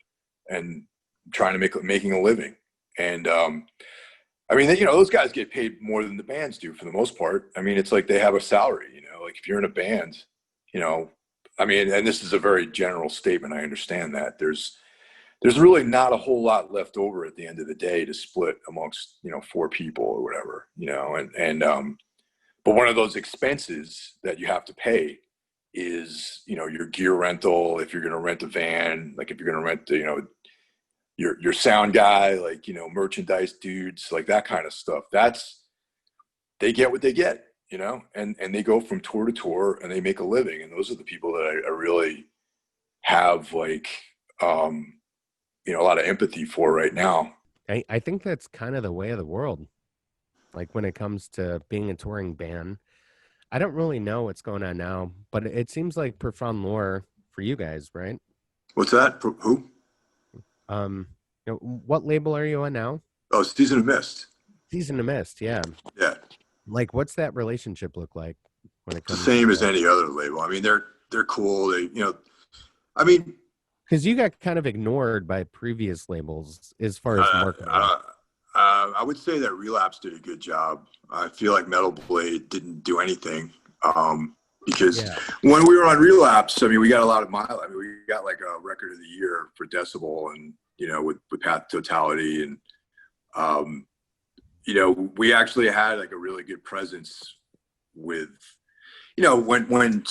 and trying to making a living. And I mean, you know, those guys get paid more than the bands do for the most part. I mean, it's like they have a salary, you know, like if you're in a band, you know, I mean, and this is a very general statement. I understand that there's there's really not a whole lot left over at the end of the day to split amongst, 4 people or whatever, but one of those expenses that you have to pay is, your gear rental. If you're going to rent a van, like if you're going to rent, your sound guy, like, merchandise dudes, like that kind of stuff. They get what they get, and they go from tour to tour and they make a living. And those are the people that I really have like, a lot of empathy for right now. I think that's kind of the way of the world. Like when it comes to being a touring band, I don't really know what's going on now, but it seems like Profound Lore for you guys, right? What's that? Who? What label are you on now? Oh, Season of Mist. Season of Mist, yeah. Yeah. Like, what's that relationship look like when it comes? The same as any other label. I mean, they're cool. Because you got kind of ignored by previous labels as far as marketing. I would say that Relapse did a good job. I feel like Metal Blade didn't do anything because when we were on Relapse, we got a lot of mileage. We got like a record of the year for Decibel and, with Path to Totality. And, we actually had like a really good presence with, when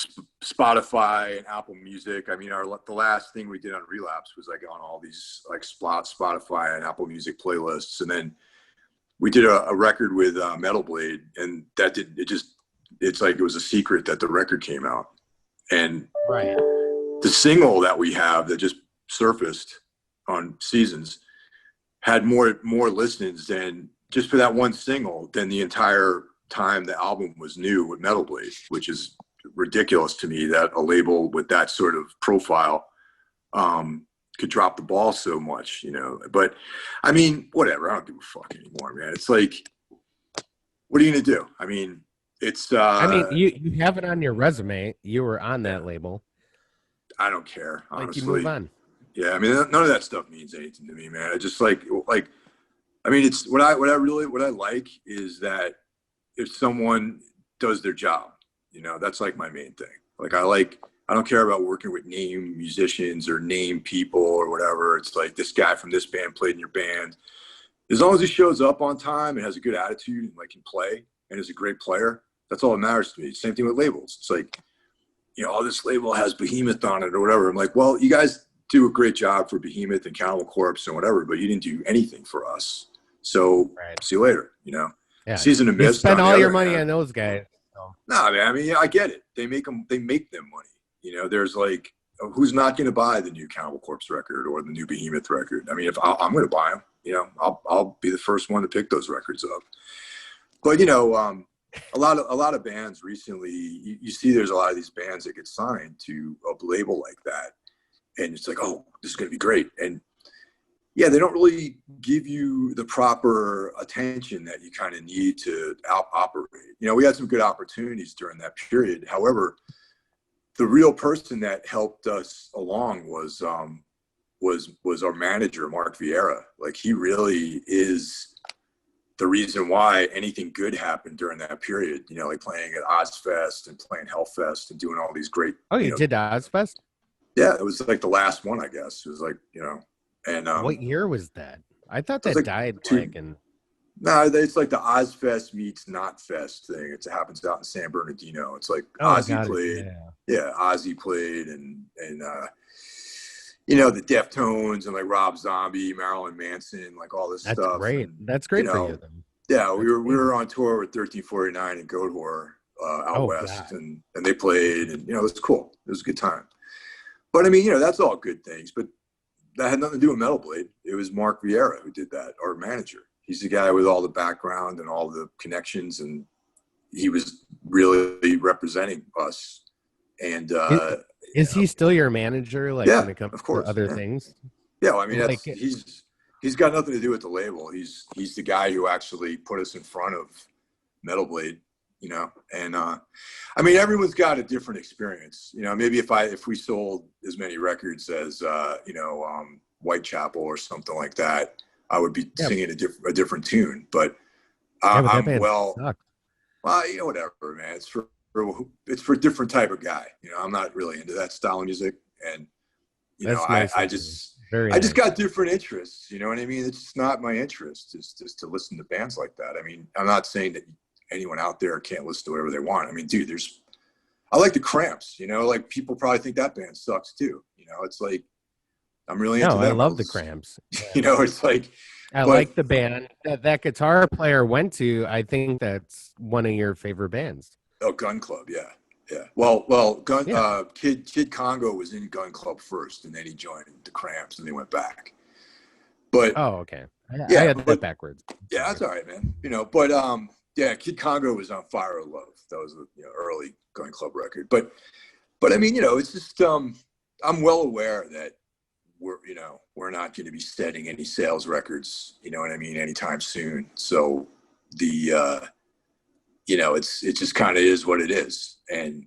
Spotify and Apple Music, the last thing we did on Relapse was like on all these like Spotify and Apple Music playlists. And then we did a record with Metal Blade, and it's like it was a secret that the record came out. And the single that we have that just surfaced on Seasons had more listens than just for that one single than the entire time the album was new with Metal Blade, which is ridiculous to me that a label with that sort of profile could drop the ball so much, but whatever, I don't give a fuck anymore, man. It's like, what are you gonna do? It's you have it on your resume, you were on that label. I don't care, honestly. You move on. Yeah, none of that stuff means anything to me, man. I just it's what I like is that if someone does their job, that's like my main thing. Like I don't care about working with name musicians or name people or whatever. It's like, this guy from this band played in your band. As long as he shows up on time and has a good attitude and like can play and is a great player, that's all that matters to me. Same thing with labels. It's like, this label has Behemoth on it or whatever. I'm like, well, you guys do a great job for Behemoth and Cannibal Corpse and whatever, but you didn't do anything for us. So see you later, Yeah. Season of Mist. You spend all your money on those guys. So. No, man, I get it. They make them money. There's like, who's not going to buy the new Cannibal Corpse record or the new Behemoth record? If I'm going to buy them, I'll be the first one to pick those records up. But a lot of bands recently, you see, there's a lot of these bands that get signed to a label like that, and it's like, oh, this is going to be great, and yeah, they don't really give you the proper attention that you kind of need to operate. We had some good opportunities during that period. However, the real person that helped us along was our manager, Mark Vieira. Like, he really is the reason why anything good happened during that period. Like playing at Ozfest and playing Hellfest and doing all these great. Oh, you did Ozfest? Yeah, it was like the last one, I guess. It was like, and what year was that? I thought that died No, it's like the Ozfest meets Not Fest thing. It happens out in San Bernardino. It's like Ozzy played. Yeah, Ozzy played, and the Deftones and like Rob Zombie, Marilyn Manson, like all this stuff. That's great. That's great for you then. Yeah, we were on tour with 1349 and Goat Horror out west, and they played, and it was cool. It was a good time. But that's all good things. But that had nothing to do with Metal Blade. It was Mark Vieira who did that, our manager. He's the guy with all the background and all the connections, and he was really representing us. And is he still your manager? Like, when it comes to other things? Yeah, well, he's got nothing to do with the label. He's the guy who actually put us in front of Metal Blade. And everyone's got a different experience. Maybe if we sold as many records as Whitechapel or something like that, I would be singing a different tune. But whatever, man. It's for a different type of guy. I'm not really into that style of music, and Very I just nice. got different interests. You know what I mean? It's just not my interest is just to listen to bands like that. I mean, I'm not saying that anyone out there can't listen to whatever they want. I mean, dude, I like the Cramps, you know, like people probably think that band sucks too. You know, it's like, I'm really into No, I them. love the Cramps. You know, it's like, I but like the band that guitar player went to. I think that's one of your favorite bands. oh, Gun Club. Yeah. Yeah. Well, Yeah. Kid Congo was in Gun Club first and then he joined the Cramps and they went back. But Oh, okay. I yeah, had that backwards. yeah, that's all right, man. You know, but yeah, Kid Congo was on Fire of Love. That was the early Gun Club record. But I mean, it's just I'm well aware that we're not going to be setting any sales records, you know what I mean, anytime soon. So the it just kind of is what it is. And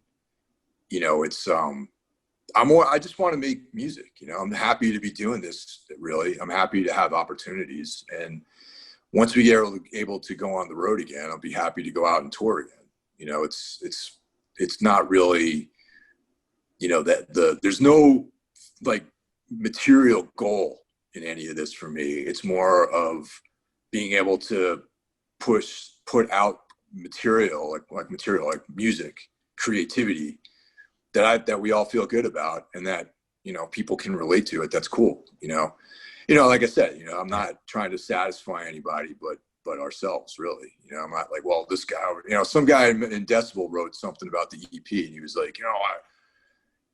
it's I just want to make music. I'm happy to be doing this. Really, I'm happy to have opportunities. And once we get able to go on the road again, I'll be happy to go out and tour again. It's not really, there's no like material goal in any of this for me. It's more of being able to put out material, like music, creativity that we all feel good about, and that people can relate to it. That's cool. Like I said, I'm not trying to satisfy anybody but ourselves, really. I'm not like, well, this guy, some guy in Decibel wrote something about the EP and he was like,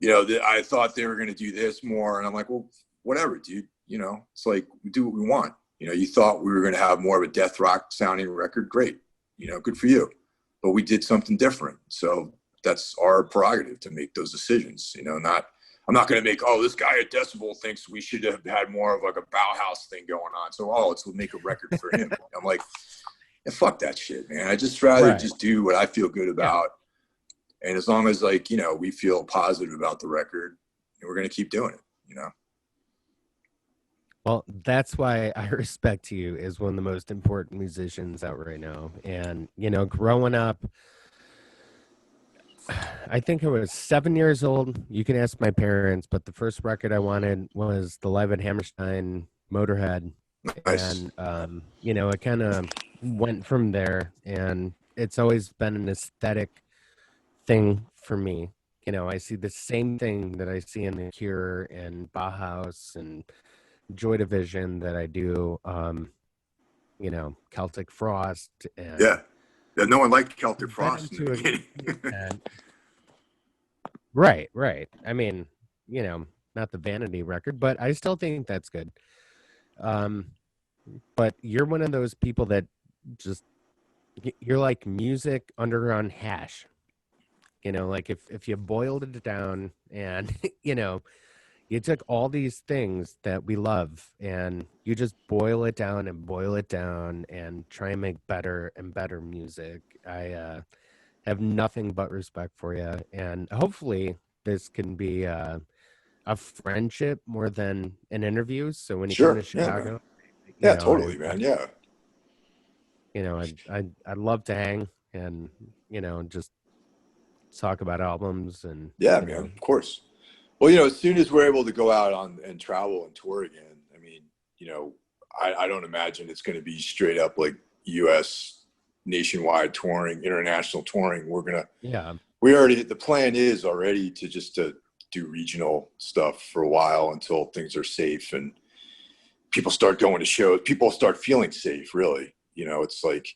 I thought they were going to do this more. And I'm like, well, whatever, dude. It's like, we do what we want. You thought we were going to have more of a death rock sounding record. Great. Good for you. But we did something different. So that's our prerogative to make those decisions. I'm not going to make, this guy at Decibel thinks we should have had more of like a Bauhaus thing going on. So, let's make a record for him. I'm like, yeah, fuck that shit, man. I just rather just do what I feel good about. Yeah. And as long as we feel positive about the record, we're going to keep doing it, Well, that's why I respect you as one of the most important musicians out right now. And, growing up, I think I was 7 years old. You can ask my parents, but the first record I wanted was the Live at Hammerstein Motorhead. Nice. And, it kind of went from there. And it's always been an aesthetic thing for me. I see the same thing that I see in The Cure and Bauhaus and Joy Division that I do, Celtic Frost. And yeah. No one liked Celtic Frost. Right. I mean, not the Vanity record, but I still think that's good. But you're one of those people that you're like music underground hash. Like if you boiled it down and, you took all these things that we love and you just boil it down and try and make better and better music. I have nothing but respect for you. And hopefully this can be a friendship more than an interview. So when you come to Chicago, totally, man. Yeah. I'd love to hang and, just talk about albums and man, of course. Well, as soon as we're able to go out and travel and tour again, I mean, I don't imagine it's going to be straight up like U.S. nationwide touring, international touring. The plan is already to do regional stuff for a while until things are safe and people start going to shows. People start feeling safe, really. It's like,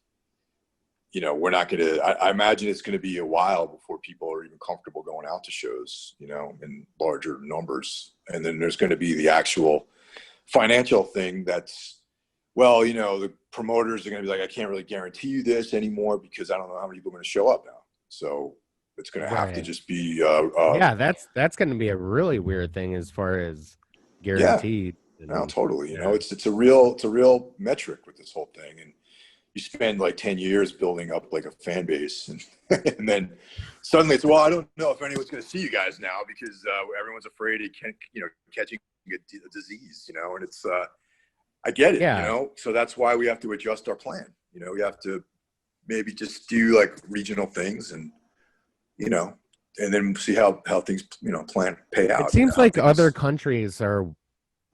we're not going to, I imagine it's going to be a while before people are even comfortable going out to shows, in larger numbers. And then there's going to be the actual financial thing that's, the promoters are going to be like, I can't really guarantee you this anymore because I don't know how many people are going to show up now. So it's going to have to just be, that's going to be a really weird thing as far as guaranteed. Yeah. No, totally. It's a real metric with this whole thing. And you spend like 10 years building up like a fan base and then suddenly it's, I don't know if anyone's going to see you guys now because everyone's afraid of catching a disease, and it's, I get it, so that's why we have to adjust our plan. We have to maybe just do like regional things and, and then see how things, pay out. It seems like other countries are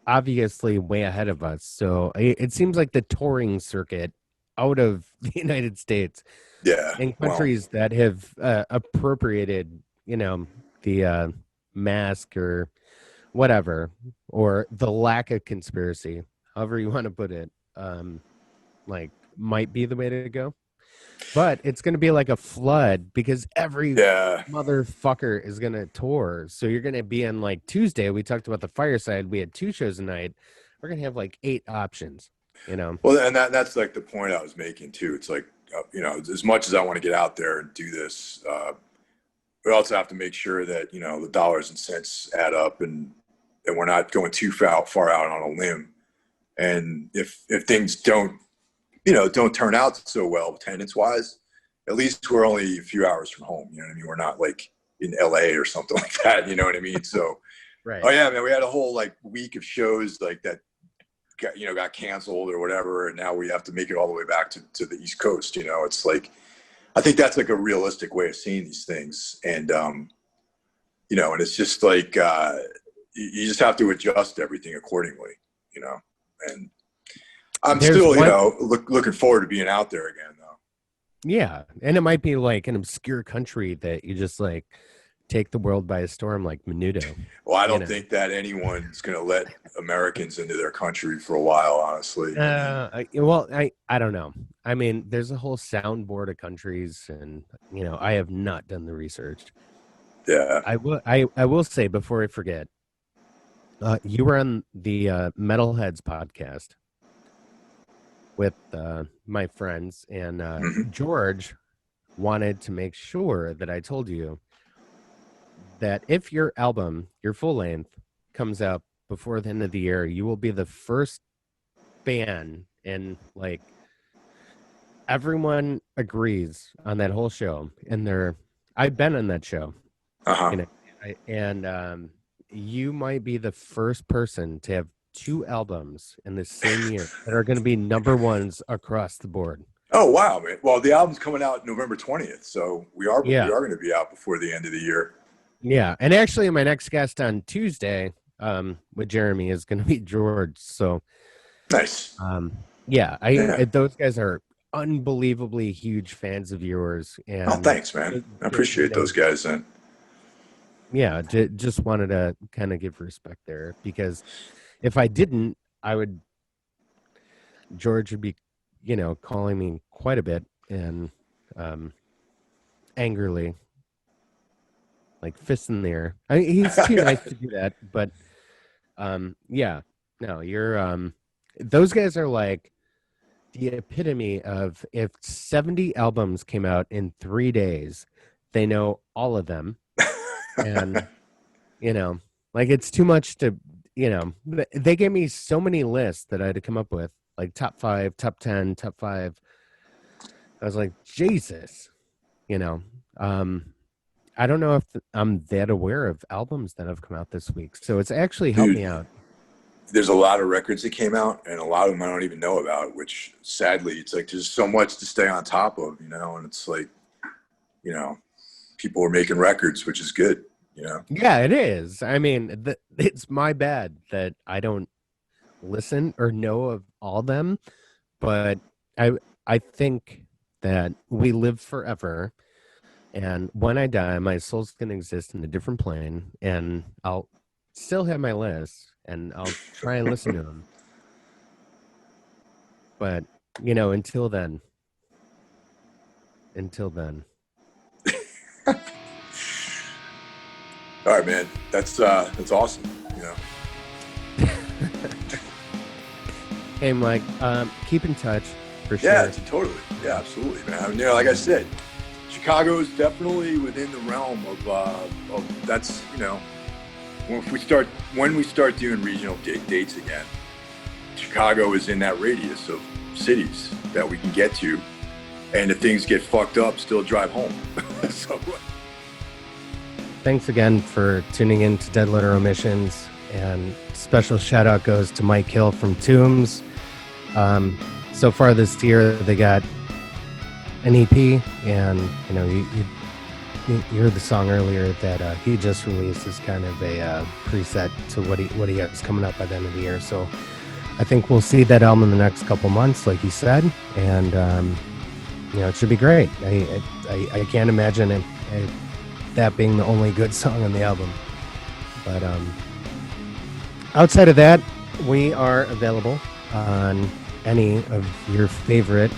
obviously way ahead of us. So it seems like the touring circuit out of the United States Yeah. in Well, countries that have appropriated, the mask or whatever, or the lack of conspiracy, however you want to put it, like might be the way to go. But it's going to be like a flood because every yeah. motherfucker is going to tour. So you're going to be in like Tuesday. We talked about the Fireside. We had 2 shows a night. We're going to have like 8 options, Well, and that's like the point I was making too. It's like, as much as I want to get out there and do this, we also have to make sure that, the dollars and cents add up and we're not going too far out on a limb. And if things don't turn out so well attendance wise, at least we're only a few hours from home. You know what I mean? We're not like in LA or something like that. You know what I mean? So, right. Oh yeah, man, we had a whole like week of shows like that got canceled or whatever. And now we have to make it all the way back to the East Coast. It's like, I think that's like a realistic way of seeing these things. And, and it's just like, you just have to adjust everything accordingly, and I'm still, looking forward to being out there again, though. Yeah. And it might be like an obscure country that you just like take the world by a storm, like Menudo. Well, I don't think that anyone's going to let Americans into their country for a while, honestly. I don't know. I mean, there's a whole soundboard of countries, and I have not done the research. Yeah. I will say before I forget, you were on the Metalheads podcast with my friends, and George wanted to make sure that I told you that if your album, your full length, comes out before the end of the year, you will be the first band, and like everyone agrees on that whole show. And I've been on that show, and you might be the first person to have 2 albums in the same year that are going to be number 1s across the board. Oh wow, man! Well, the album's coming out November 20th, so we are going to be out before the end of the year. Yeah, and actually, my next guest on Tuesday with Jeremy is going to be George. So nice. Those guys are unbelievably huge fans of yours. And thanks, man. I appreciate those guys. Then. Yeah, just wanted to kind of give respect there, because if I didn't, George would be, calling me quite a bit and angrily. Like fists in the air. He's too nice to do that, but you're those guys are like the epitome of, if 70 albums came out in 3 days, they know all of them. And like it's too much to, they gave me so many lists that I had to come up with, like top 5, top 10, top 5. I was like, Jesus, I don't know if I'm that aware of albums that have come out this week. So it's actually helped me out. There's a lot of records that came out, and a lot of them I don't even know about, which sadly, it's like there's so much to stay on top of, and it's like, people are making records, which is good, Yeah, it is. I mean, it's my bad that I don't listen or know of all them, but I think that we live forever. And when I die, my soul's going to exist in a different plane, and I'll still have my list, and I'll try and listen to them. But, until then. All right, man. That's awesome. Hey, Mike, keep in touch for sure. Yeah, totally. Yeah, absolutely, man. I mean, like I said, Chicago is definitely within the realm of that's, when we start doing regional dates again, Chicago is in that radius of cities that we can get to, and if things get fucked up, still drive home. So, thanks again for tuning in to Dead Letter Omissions, and special shout out goes to Mike Hill from Tombs. So far this year, they got an EP, and you heard the song earlier that he just released is kind of a preset to what he has coming up by the end of the year. So I think we'll see that album in the next couple months, like he said, and it should be great. I can't imagine that being the only good song on the album. But outside of that, we are available on any of your favorite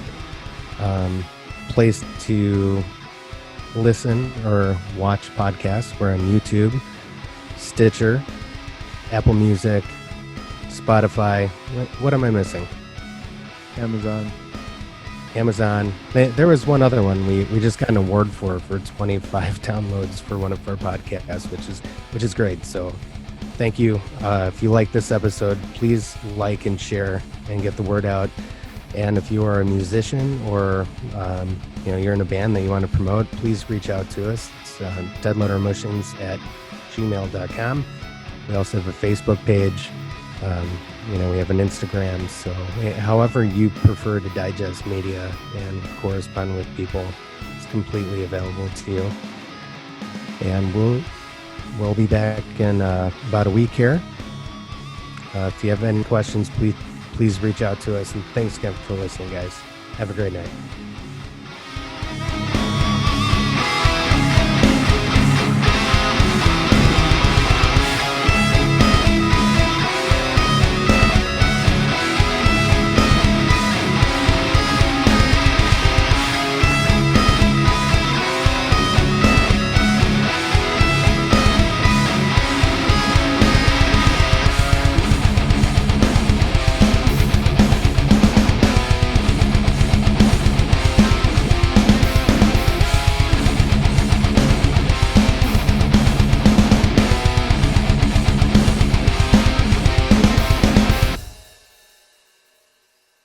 place to listen or watch podcasts. We're on YouTube, Stitcher, Apple Music, Spotify. What am I missing? Amazon. There was one other one we just got an award for 25 downloads for one of our podcasts, which is great. So thank you. If you like this episode, please like and share and get the word out. And if you are a musician or you're in a band that you want to promote, please reach out to us. It's deadletteremissions@gmail.com. We also have a Facebook page. We have an Instagram. So however you prefer to digest media and correspond with people, it's completely available to you. And we'll be back in about a week here. If you have any questions, please reach out to us. And thanks again for listening, guys. Have a great night.